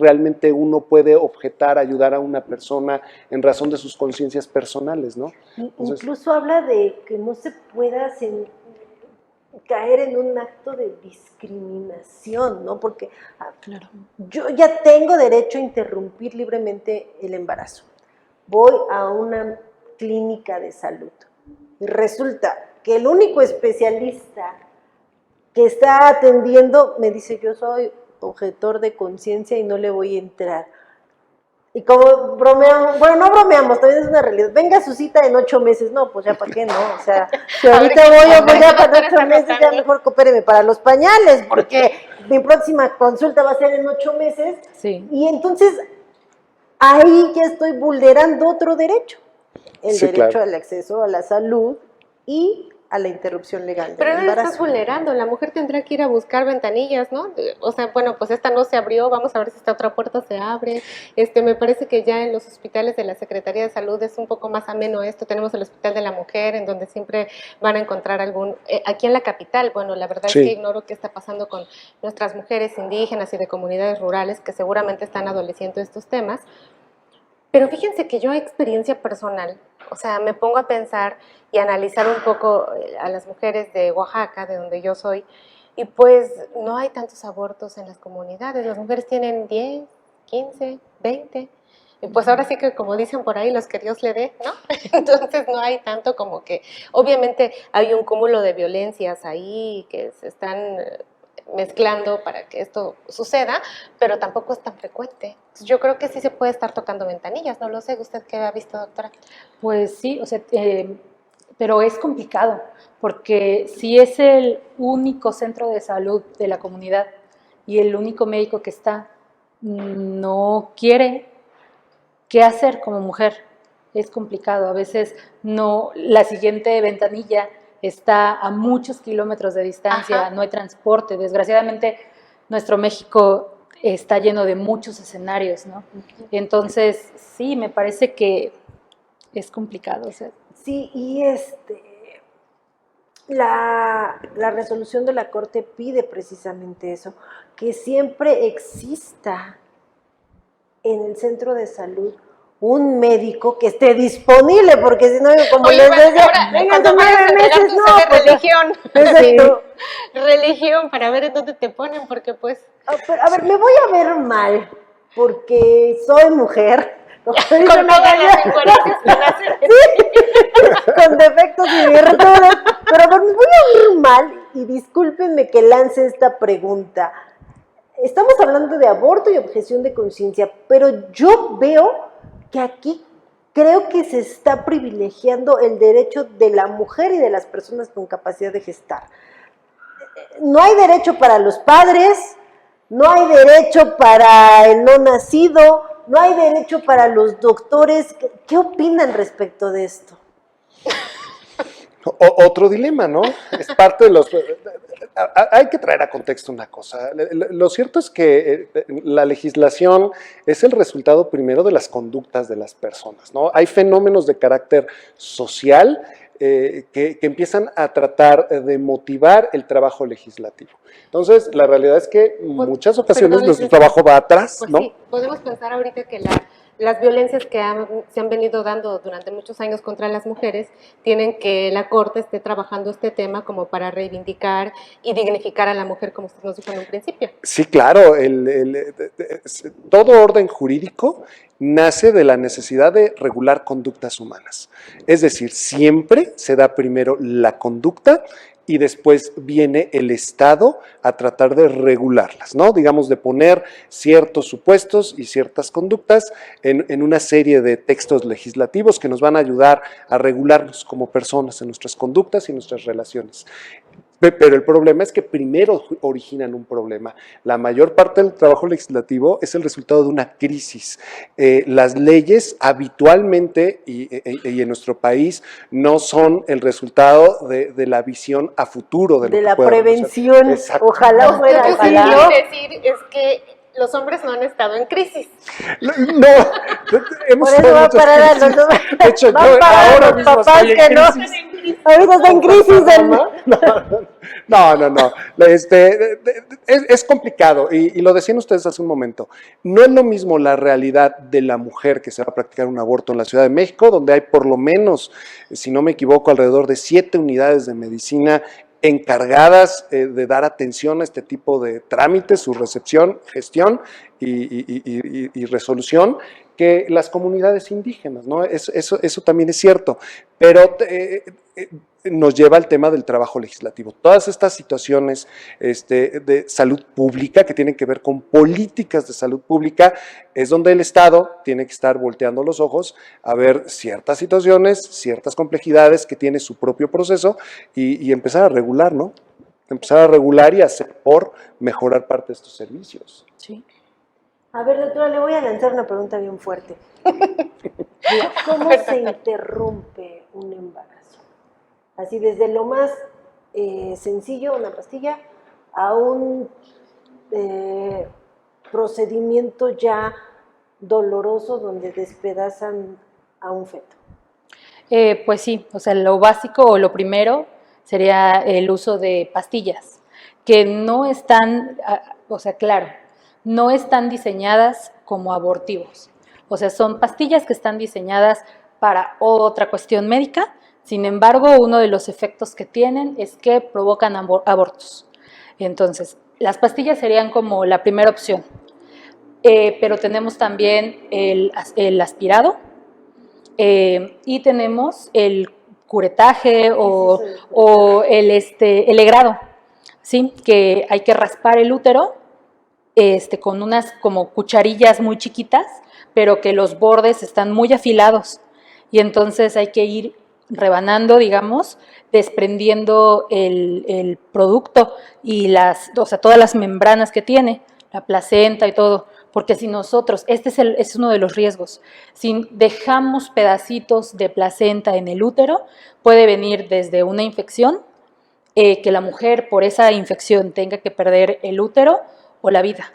realmente uno puede objetar, ayudar a una persona en razón de sus conciencias personales, ¿no? Entonces, incluso habla de que no se pueda caer en un acto de discriminación, ¿no? Porque Claro. yo ya tengo derecho a interrumpir libremente el embarazo. Voy a una clínica de salud y resulta que el único especialista que está atendiendo me dice: yo soy objetor de conciencia y no le voy a entrar. Y como bromeamos, bueno, no bromeamos, también es una realidad. Venga a su cita en 8 meses. No, pues ya para qué, ¿no? O sea, si ahorita voy ya para 8 meses, ya mejor coopéreme para los pañales, porque mi próxima consulta va a ser en 8 meses. Sí. Y entonces, ahí ya estoy vulnerando otro derecho. El Sí, derecho claro. al acceso a la salud y a la interrupción legal Pero del no lo estás embarazo. vulnerando, la mujer tendrá que ir a buscar ventanillas, ¿no? O sea, bueno, pues esta no se abrió, vamos a ver si esta otra puerta se abre. Me parece que ya en los hospitales de la Secretaría de Salud es un poco más ameno esto. Tenemos el Hospital de la Mujer, en donde siempre van a encontrar aquí en la capital, bueno, la verdad Sí. es que ignoro qué está pasando con nuestras mujeres indígenas y de comunidades rurales que seguramente están adoleciendo estos temas. Pero fíjense que yo, experiencia personal, o sea, me pongo a pensar y analizar un poco a las mujeres de Oaxaca, de donde yo soy, y pues no hay tantos abortos en las comunidades. Las mujeres tienen 10, 15, 20. Y pues ahora sí que, como dicen por ahí, los que Dios le dé, ¿no? Entonces no hay tanto como que, obviamente hay un cúmulo de violencias ahí que se están mezclando para que esto suceda, pero tampoco es tan frecuente. Yo creo que sí se puede estar tocando ventanillas, no lo sé. ¿Usted qué ha visto, doctora? Pues sí, o sea, pero es complicado, porque si es el único centro de salud de la comunidad y el único médico que está no quiere, ¿qué hacer como mujer? Es complicado. A veces no, la siguiente ventanilla está a muchos kilómetros de distancia, Ajá. no hay transporte. Desgraciadamente, nuestro México está lleno de muchos escenarios, ¿no? Entonces, sí, me parece que es complicado. O sea, Sí, y la resolución de la Corte pide precisamente eso, que siempre exista en el centro de salud un médico que esté disponible, porque si no, como Oye, les bueno, decía, ahora, vengan cuando tus vayas a 9 entregar meses, tu no, CV, pues ya. religión. Exacto. Religión, para ver en dónde te ponen, porque pues... Pero, a ver, me voy a ver mal, porque soy mujer. Como dice Con una todas las canción, incoherencias que nacen. con defectos y virtudes, pero a ver, me voy a ver mal y discúlpenme que lance esta pregunta. Estamos hablando de aborto y objeción de conciencia, pero yo veo que aquí creo que se está privilegiando el derecho de la mujer y de las personas con capacidad de gestar. No hay derecho para los padres, no hay derecho para el no nacido, no hay derecho para los doctores. ¿Qué opinan respecto de esto? Otro dilema, ¿no? Es parte de los... Hay que traer a contexto una cosa. Lo cierto es que la legislación es el resultado primero de las conductas de las personas, ¿no? Hay fenómenos de carácter social que empiezan a tratar de motivar el trabajo legislativo. Entonces, la realidad es que en muchas ocasiones nuestro trabajo va atrás, Pues ¿no? sí, podemos pensar ahorita que las violencias que se han venido dando durante muchos años contra las mujeres tienen que la Corte esté trabajando este tema como para reivindicar y dignificar a la mujer, como usted nos dijo en un principio. Sí, claro, todo orden jurídico nace de la necesidad de regular conductas humanas. Es decir, siempre se da primero la conducta y después viene el Estado a tratar de regularlas, ¿no? Digamos, de poner ciertos supuestos y ciertas conductas en una serie de textos legislativos que nos van a ayudar a regularnos como personas en nuestras conductas y nuestras relaciones. Pero el problema es que primero originan un problema. La mayor parte del trabajo legislativo es el resultado de una crisis. Las leyes habitualmente y en nuestro país no son el resultado de la visión a futuro. De la prevención. Ojalá Lo fuera. que sí Ojalá. quiero decir es que los hombres no han estado en crisis. No, hemos Por eso estado en va a muchas parar a crisis. los hombres. De hecho, Va a yo parar a ahora los mismo papás estoy que en no. crisis. Ahorita está en crisis. No. Es complicado y lo decían ustedes hace un momento. No es lo mismo la realidad de la mujer que se va a practicar un aborto en la Ciudad de México, donde hay por lo menos, si no me equivoco, alrededor de 7 unidades de medicina encargadas de dar atención a este tipo de trámites, su recepción, gestión y resolución, que las comunidades indígenas, ¿no? Eso también es cierto, pero nos lleva al tema del trabajo legislativo. Todas estas situaciones de salud pública que tienen que ver con políticas de salud pública es donde el Estado tiene que estar volteando los ojos a ver ciertas situaciones, ciertas complejidades que tiene su propio proceso y empezar a regular, ¿no? Empezar a regular y hacer por mejorar parte de estos servicios. Sí. A ver, doctora, le voy a lanzar una pregunta bien fuerte. ¿Cómo se interrumpe un embarazo? Así desde lo más sencillo, una pastilla, a un procedimiento ya doloroso donde despedazan a un feto. Pues sí, o sea, lo básico o lo primero sería el uso de pastillas, que no están, o sea, claro, no están diseñadas como abortivos. O sea, son pastillas que están diseñadas para otra cuestión médica. Sin embargo, uno de los efectos que tienen es que provocan abortos. Entonces, las pastillas serían como la primera opción. Pero tenemos también el aspirado y tenemos el curetaje o el legrado, ¿sí? Que hay que raspar el útero con unas como cucharillas muy chiquitas, pero que los bordes están muy afilados. Y entonces hay que ir rebanando, digamos, desprendiendo el producto y o sea, todas las membranas que tiene, la placenta y todo, porque si nosotros, es uno de los riesgos, si dejamos pedacitos de placenta en el útero, puede venir desde una infección, que la mujer por esa infección tenga que perder el útero o la vida,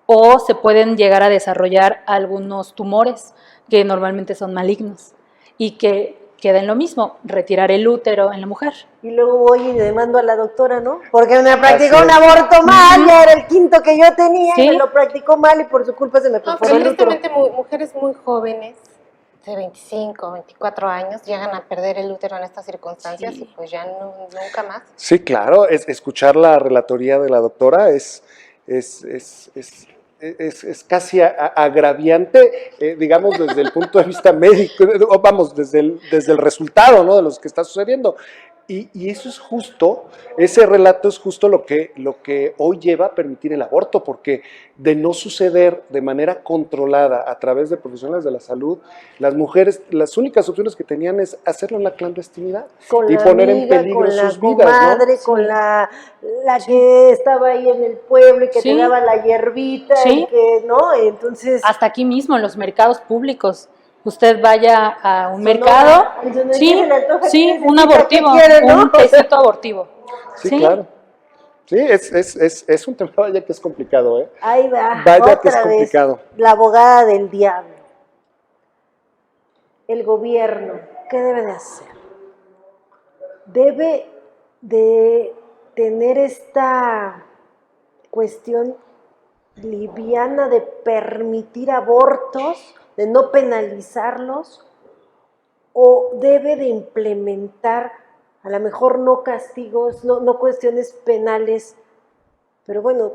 o se pueden llegar a desarrollar algunos tumores que normalmente son malignos y que queda en lo mismo, retirar el útero en la mujer. Y luego voy y le mando a la doctora, ¿no? Porque me practicó un aborto mal, ya era el quinto que yo tenía, ¿Sí? y me lo practicó mal y por su culpa se me perforó el útero. Tristemente, mujeres muy jóvenes, de 25, 24 años, llegan a perder el útero en estas circunstancias y pues ya nunca más. Sí, claro, escuchar la relatoría de la doctora es casi agraviante, digamos, desde el punto de vista médico, vamos, desde el resultado, ¿no?, de lo que está sucediendo. Y eso es justo, ese relato es justo lo que hoy lleva a permitir el aborto, porque de no suceder de manera controlada a través de profesionales de la salud, las mujeres, las únicas opciones que tenían es hacerlo en la clandestinidad y poner en peligro sus vidas, comadre, ¿no? con la que estaba ahí en el pueblo y que te Sí. daba la hierbita, Sí. y que, ¿no? Entonces, Hasta aquí mismo, en los mercados públicos. Usted vaya a un Sonora, mercado, en Sonora, sí, ¿qué se le antoja? sí, ¿Qué un necesita? abortivo, ¿Qué quiere, no? un tecito abortivo. Sí, claro. Sí, es un tema, vaya que es complicado, ¿eh? ahí va, Vaya que es otra vez, complicado. la abogada del diablo. El gobierno, ¿qué debe de hacer? Debe de tener esta cuestión liviana de permitir abortos, de no penalizarlos, o debe de implementar, a lo mejor no castigos, no cuestiones penales, pero bueno,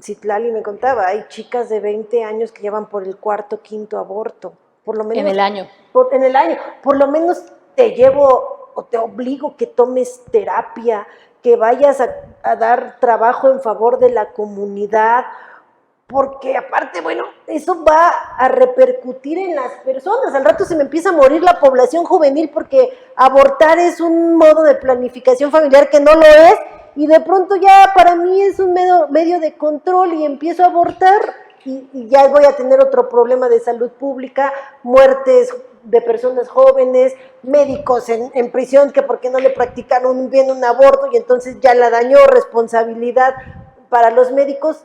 Citlali me contaba, hay chicas de 20 años que llevan por el cuarto, quinto aborto, por lo menos En el año. en el año, por lo menos te llevo o te obligo que tomes terapia, que vayas a dar trabajo en favor de la comunidad, porque aparte, bueno, eso va a repercutir en las personas. Al rato se me empieza a morir la población juvenil porque abortar es un modo de planificación familiar que no lo es, y de pronto ya para mí es un medio de control y empiezo a abortar y ya voy a tener otro problema de salud pública, muertes de personas jóvenes, médicos en prisión que porque no le practicaron bien un aborto y entonces ya la dañó, responsabilidad para los médicos.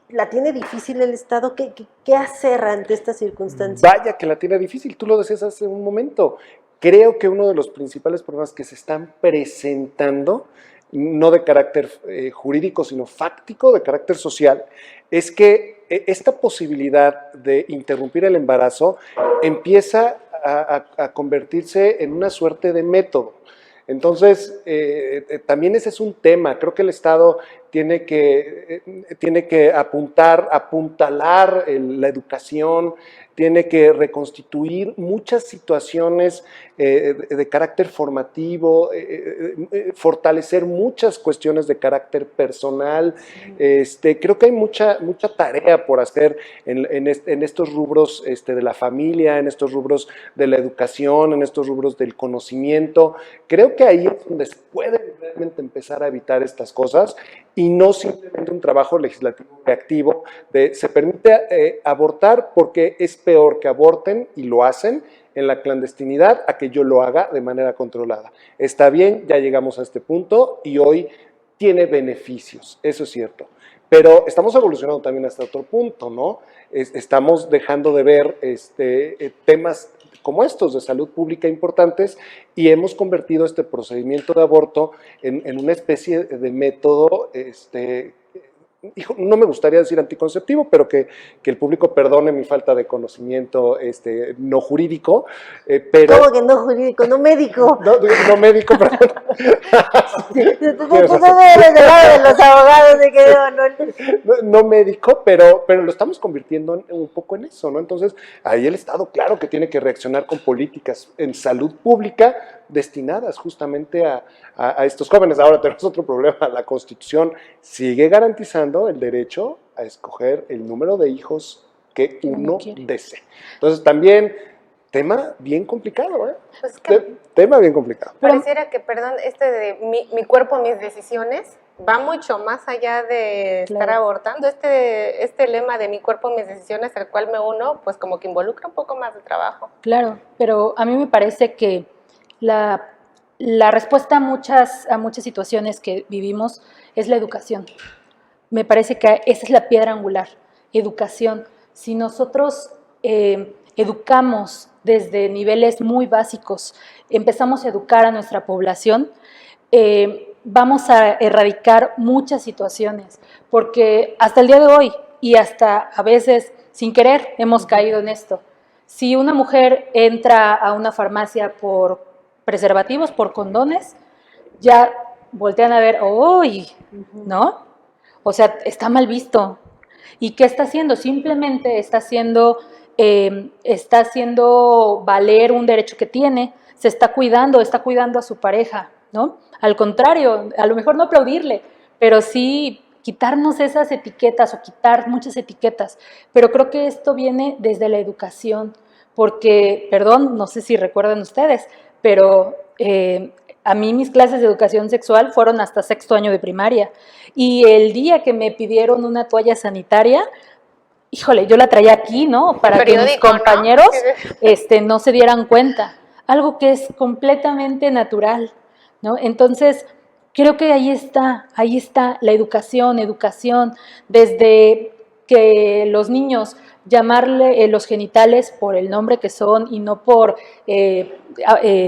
La tiene difícil el Estado. ¿Qué hacer ante esta circunstancia? Vaya que la tiene difícil, tú lo decías hace un momento. Creo que uno de los principales problemas que se están presentando, no de carácter jurídico, sino fáctico, de carácter social, es que esta posibilidad de interrumpir el embarazo empieza a convertirse en una suerte de método. Entonces, también ese es un tema. Creo que el Estado tiene que apuntalar la educación, tiene que reconstituir muchas situaciones de carácter formativo, fortalecer muchas cuestiones de carácter personal. Creo que hay mucha tarea por hacer en estos rubros de la familia, en estos rubros de la educación, en estos rubros del conocimiento. Creo que ahí es donde se puede realmente empezar a evitar estas cosas y no simplemente un trabajo legislativo reactivo de se permite abortar porque es peor que aborten y lo hacen en la clandestinidad a que yo lo haga de manera controlada. Está bien, ya llegamos a este punto y hoy tiene beneficios, eso es cierto. Pero estamos evolucionando también hasta otro punto, ¿no? Estamos dejando de ver temas como estos de salud pública importantes y hemos convertido este procedimiento de aborto en una especie de método, no me gustaría decir anticonceptivo, pero que el público perdone mi falta de conocimiento no jurídico. Pero, ¿cómo que no jurídico? No médico. No médico, perdón. Tú eres del lado de los abogados, de que no médico, pero lo estamos convirtiendo un poco en eso, ¿no? Entonces, ahí el Estado, claro que tiene que reaccionar con políticas en salud pública destinadas justamente a estos jóvenes. Ahora tenemos otro problema, la Constitución sigue garantizando el derecho a escoger el número de hijos que uno desee. Entonces, también tema bien complicado, ¿eh? Pues que tema bien complicado. Pareciera que, perdón, de mi cuerpo, mis decisiones, va mucho más allá de estar abortando. Este lema de mi cuerpo, mis decisiones, al cual me uno, pues como que involucra un poco más de trabajo. Claro, pero a mí me parece que la respuesta a muchas situaciones que vivimos es la educación. Me parece que esa es la piedra angular, educación. Si nosotros educamos desde niveles muy básicos, empezamos a educar a nuestra población, vamos a erradicar muchas situaciones, porque hasta el día de hoy, y hasta a veces sin querer, hemos caído en esto. Si una mujer entra a una farmacia por preservativos, por condones, ya voltean a ver, ¡uy! ¿No? O sea, está mal visto. ¿Y qué está haciendo? Simplemente está haciendo valer un derecho que tiene, se está cuidando a su pareja, ¿no? Al contrario, a lo mejor no aplaudirle, pero sí quitarnos esas etiquetas o quitar muchas etiquetas. Pero creo que esto viene desde la educación, porque, perdón, no sé si recuerdan ustedes, pero a mí mis clases de educación sexual fueron hasta 6º año de primaria. Y el día que me pidieron una toalla sanitaria, híjole, yo la traía aquí, ¿no? Para que mis compañeros no se dieran cuenta. Algo que es completamente natural, ¿no? Entonces, creo que ahí está la educación, desde que los niños llamarle los genitales por el nombre que son y no por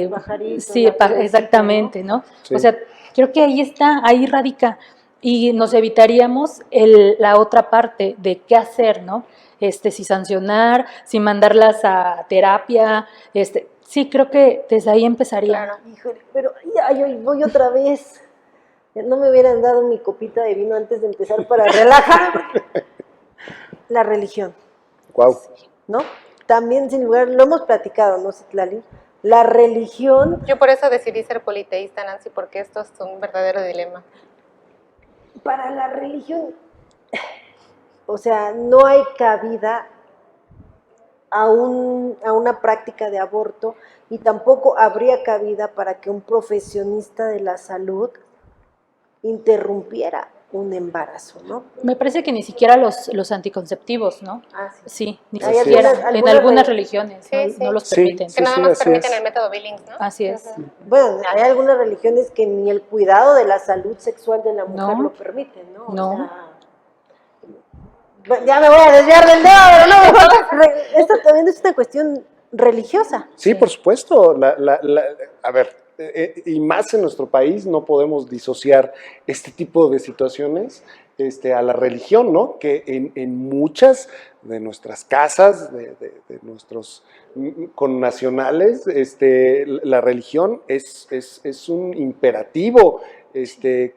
pajarito, sí, exactamente, ¿no? Sí. O sea, creo que ahí radica, y nos evitaríamos la otra parte de qué hacer, ¿no? Si sancionar, si mandarlas a terapia, sí, creo que desde ahí empezaría. Claro. Híjole, pero ya voy otra vez. No me hubieran dado mi copita de vino antes de empezar para relajarme. La religión. Wow. ¿No? También, sin lugar, lo hemos platicado, ¿no, Citlali? La religión... Yo por eso decidí ser politeísta, Nancy, porque esto es un verdadero dilema. Para la religión, o sea, no hay cabida a una práctica de aborto y tampoco habría cabida para que un profesionista de la salud interrumpiera un embarazo, ¿no? Me parece que ni siquiera los anticonceptivos, ¿no? Ah, sí. Sí, ni Hay siquiera. algunas En algunas re- religiones Sí, no, sí. no los Sí, permiten. Que nada sí, más así permiten es. el método Billings, ¿no? Así es. Ujú. Bueno, hay algunas religiones que ni el cuidado de la salud sexual de la mujer No. lo permiten, ¿no? No. O sea, ya me voy a desviar del tema, pero no, mejor, esto también es una cuestión religiosa. Sí, Sí. por supuesto. A ver, y más en nuestro país no podemos disociar este tipo de situaciones a la religión, ¿no? Que en muchas de nuestras casas, de nuestros connacionales, la religión es un imperativo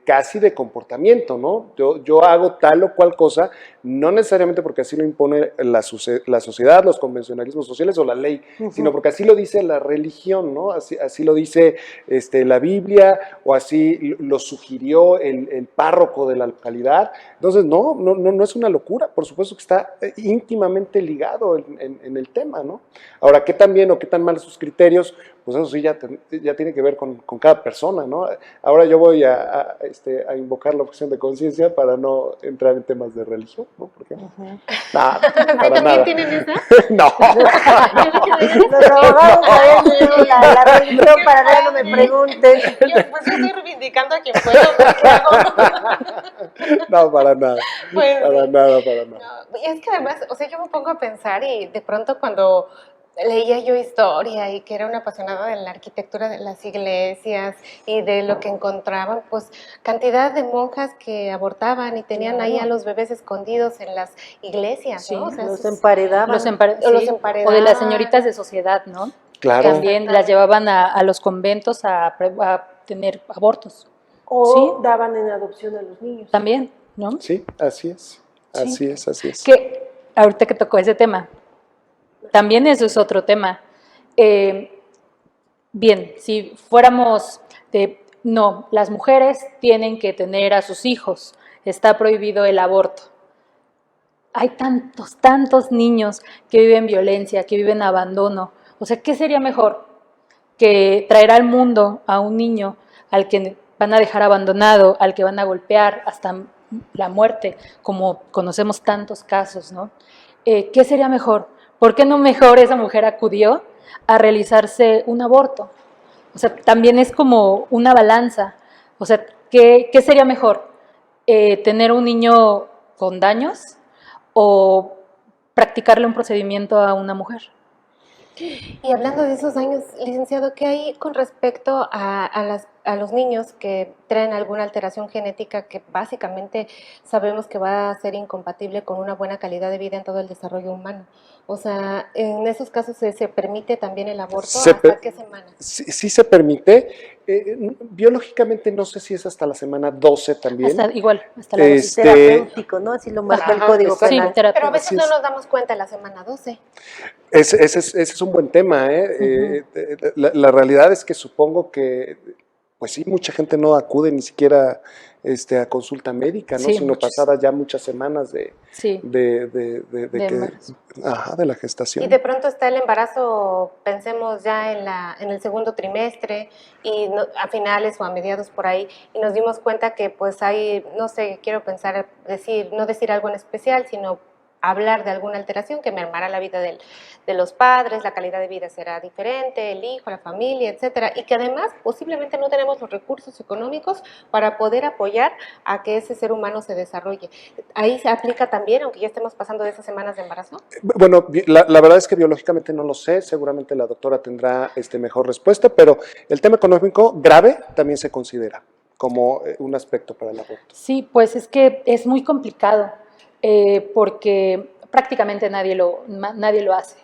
casi de comportamiento, ¿no? Yo hago tal o cual cosa, no necesariamente porque así lo impone la sociedad, los convencionalismos sociales o la ley, sino porque así lo dice la religión, ¿no? Así lo dice la Biblia o así lo sugirió el párroco de la localidad. Entonces, no es una locura, por supuesto que está íntimamente ligado en el tema, ¿no? Ahora, ¿qué tan bien o qué tan mal sus criterios? Pues eso sí ya tiene que ver con cada persona, ¿no? Ahora yo voy a invocar la objeción de conciencia para no entrar en temas de religión, ¿no? Porque nada, para ¿También nada. tienen esa? No. Los abogados todavía tienen la religión para ver, no me pregunten. Pues yo estoy reivindicando a quien puedo, pues, ¿qué hago? No, para nada. Pues, Para sí. nada, para nada. No, y es que además, o sea, yo me pongo a pensar y de pronto cuando leía yo historia y que era una apasionada de la arquitectura de las iglesias y de lo que encontraban, pues cantidad de monjas que abortaban y tenían ahí a los bebés escondidos en las iglesias, Sí, ¿no? O sea, Los eso es- emparedaban. Los O los sí, emparedaban. o de las señoritas de sociedad, ¿no? Claro. También las llevaban a los conventos a tener abortos. O Sí. daban en adopción a los niños. También, ¿no? Sí, así es. Sí. Así es, así es. Que ahorita que tocó ese tema, también eso es otro tema. Bien, si fuéramos de, no, las mujeres tienen que tener a sus hijos, está prohibido el aborto. Hay tantos niños que viven violencia, que viven abandono. O sea, ¿qué sería mejor que traer al mundo a un niño al que van a dejar abandonado, al que van a golpear hasta la muerte, como conocemos tantos casos, ¿no? ¿Qué sería mejor? ¿Por qué no mejor esa mujer acudió a realizarse un aborto? O sea, también es como una balanza. O sea, ¿qué sería mejor? ¿Tener un niño con daños o practicarle un procedimiento a una mujer? Y hablando de esos daños, licenciado, ¿qué hay con respecto a los niños que traen alguna alteración genética que básicamente sabemos que va a ser incompatible con una buena calidad de vida en todo el desarrollo humano? O sea, en esos casos se permite también el aborto. ¿Hasta qué semana? Sí se permite. Biológicamente no sé si es hasta la semana 12 también. Hasta la dosis. Terapéutico, ¿no? Así lo marca el Ajá, Código exacto. Penal. Sí, terapia. Pero a veces Así no es. nos damos cuenta en la semana 12. Ese es un buen tema, ¿eh? La realidad es que supongo que, pues sí, mucha gente no acude ni siquiera a consulta médica, ¿no? Sí, Sino muchos. pasadas ya muchas semanas Sí. de embarazo. Ajá, de la gestación. Y de pronto está el embarazo, pensemos ya en el segundo trimestre y a finales o a mediados por ahí, y nos dimos cuenta que pues hay, no sé, quiero pensar, no decir algo en especial, sino hablar de alguna alteración que mermará la vida de los padres, la calidad de vida será diferente, el hijo, la familia, etcétera, y que además posiblemente no tenemos los recursos económicos para poder apoyar a que ese ser humano se desarrolle. Ahí se aplica también, aunque ya estemos pasando de esas semanas de embarazo. Bueno, la verdad es que biológicamente no lo sé, seguramente la doctora tendrá mejor respuesta, pero el tema económico grave también se considera como un aspecto para el aborto. Sí, pues es que es muy complicado porque prácticamente nadie lo hace.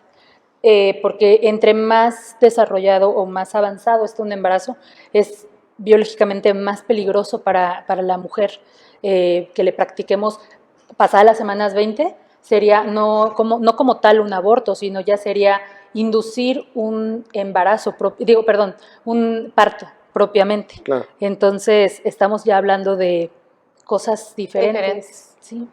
Porque entre más desarrollado o más avanzado está un embarazo, es biológicamente más peligroso para la mujer. Que le practiquemos pasadas las semanas 20 sería no como tal un aborto, sino ya sería inducir un embarazo, un parto propiamente. Claro. Entonces estamos ya hablando de cosas diferentes. Sí.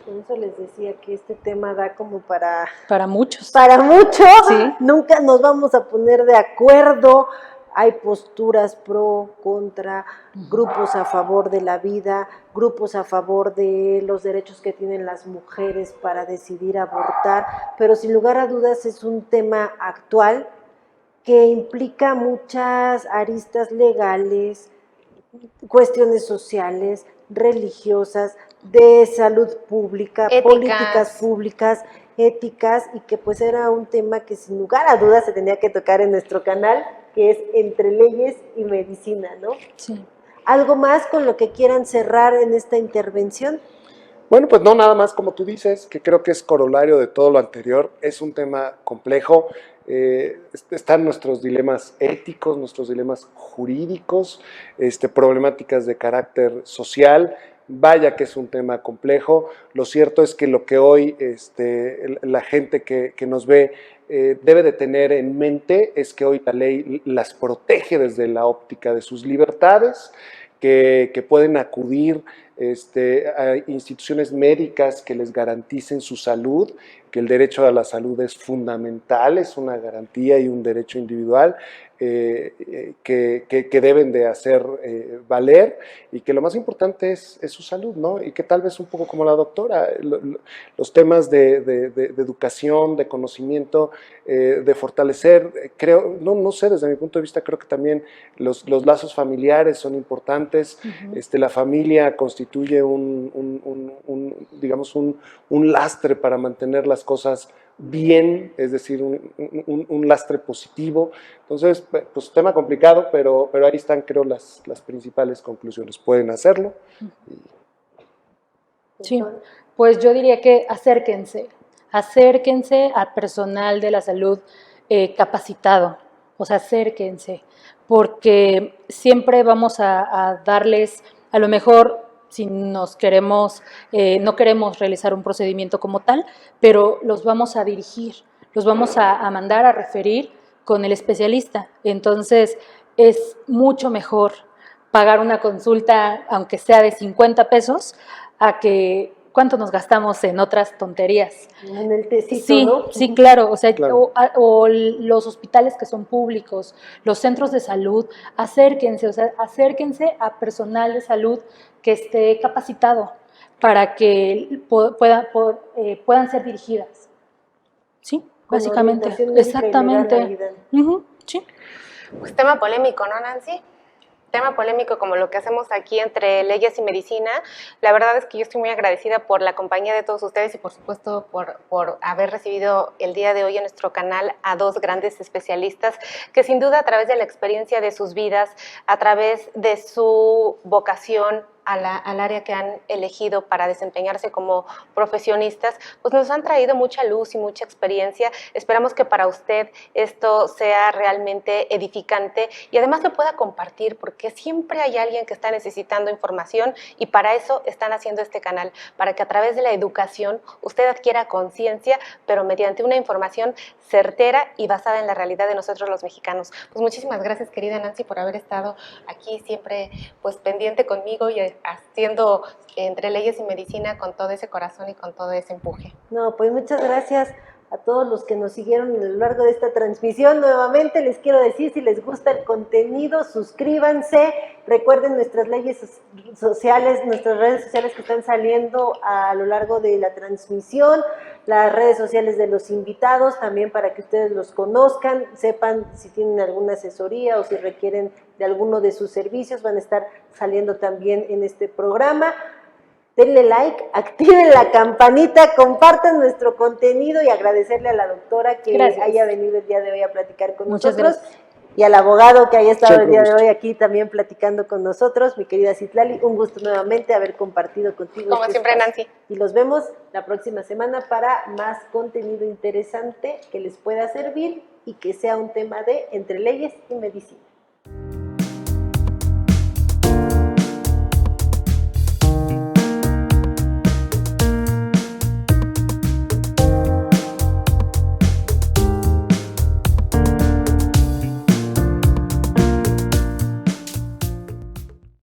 Por eso les decía que este tema da como Para muchos. para mucho. Sí. Nunca nos vamos a poner de acuerdo. Hay posturas pro, contra, grupos a favor de la vida, grupos a favor de los derechos que tienen las mujeres para decidir abortar, pero sin lugar a dudas es un tema actual que implica muchas aristas legales, cuestiones sociales, religiosas, de salud pública, Éticas. políticas públicas, éticas, y que pues era un tema que sin lugar a dudas se tenía que tocar en nuestro canal, que es Entre Leyes y Medicina, ¿no? Sí. ¿Algo más con lo que quieran cerrar en esta intervención? Bueno, pues no, nada más como tú dices, que creo que es corolario de todo lo anterior. Es un tema complejo. Están nuestros dilemas éticos, nuestros dilemas jurídicos, problemáticas de carácter social. Vaya que es un tema complejo. Lo cierto es que lo que hoy la gente que nos ve debe de tener en mente es que hoy la ley las protege desde la óptica de sus libertades, que pueden acudir a instituciones médicas que les garanticen su salud, que el derecho a la salud es fundamental, es una garantía y un derecho individual que deben de hacer valer, y que lo más importante es su salud, ¿no? Y que tal vez un poco como la doctora, los temas de educación, de conocimiento, de fortalecer, creo, no sé, desde mi punto de vista creo que también los lazos familiares son importantes. La familia constituye digamos un lastre para mantener las cosas bien, es decir, un lastre positivo. Entonces, pues tema complicado, pero ahí están, creo, las principales conclusiones. Pueden hacerlo. Sí, pues yo diría que acérquense al personal de la salud capacitado, o sea, acérquense, porque siempre vamos a darles, a lo mejor si nos queremos, no queremos realizar un procedimiento como tal, pero los vamos a dirigir, los vamos a mandar a referir con el especialista. Entonces, es mucho mejor pagar una consulta, aunque sea de 50 pesos, a que cuánto nos gastamos en otras tonterías. En el tecito, Sí, ¿no? sí, claro, o sea, Claro. o los hospitales que son públicos, los centros de salud, acérquense, o sea, acérquense a personal de salud que esté capacitado para que puedan ser dirigidas. Sí, Con básicamente, orientación médica y legal, exactamente. Aida. Sí. Pues tema polémico, ¿no, Nancy? Tema polémico como lo que hacemos aquí Entre Leyes y Medicina. La verdad es que yo estoy muy agradecida por la compañía de todos ustedes y por supuesto por haber recibido el día de hoy en nuestro canal a dos grandes especialistas que sin duda a través de la experiencia de sus vidas, a través de su vocación al área que han elegido para desempeñarse como profesionistas, pues nos han traído mucha luz y mucha experiencia. Esperamos que para usted esto sea realmente edificante y además lo pueda compartir, porque siempre hay alguien que está necesitando información y para eso están haciendo este canal, para que a través de la educación usted adquiera conciencia, pero mediante una información certera y basada en la realidad de nosotros los mexicanos. Pues muchísimas gracias, querida Nancy, por haber estado aquí siempre pues pendiente conmigo y haciendo Entre Leyes y Medicina con todo ese corazón y con todo ese empuje. No, pues muchas gracias a todos los que nos siguieron a lo largo de esta transmisión. Nuevamente les quiero decir, si les gusta el contenido, suscríbanse, recuerden nuestras leyes sociales, nuestras redes sociales que están saliendo a lo largo de la transmisión, las redes sociales de los invitados, también para que ustedes los conozcan, sepan si tienen alguna asesoría o si requieren de alguno de sus servicios, van a estar saliendo también en este programa. Denle like, activen la campanita, compartan nuestro contenido y agradecerle a la doctora que haya venido el día de hoy a platicar con nosotros. Y al abogado que haya estado el día de hoy aquí también platicando con nosotros, mi querida Citlali, un gusto nuevamente haber compartido contigo. Como siempre, espacio. Nancy. Y los vemos la próxima semana para más contenido interesante que les pueda servir y que sea un tema de Entre Leyes y Medicina.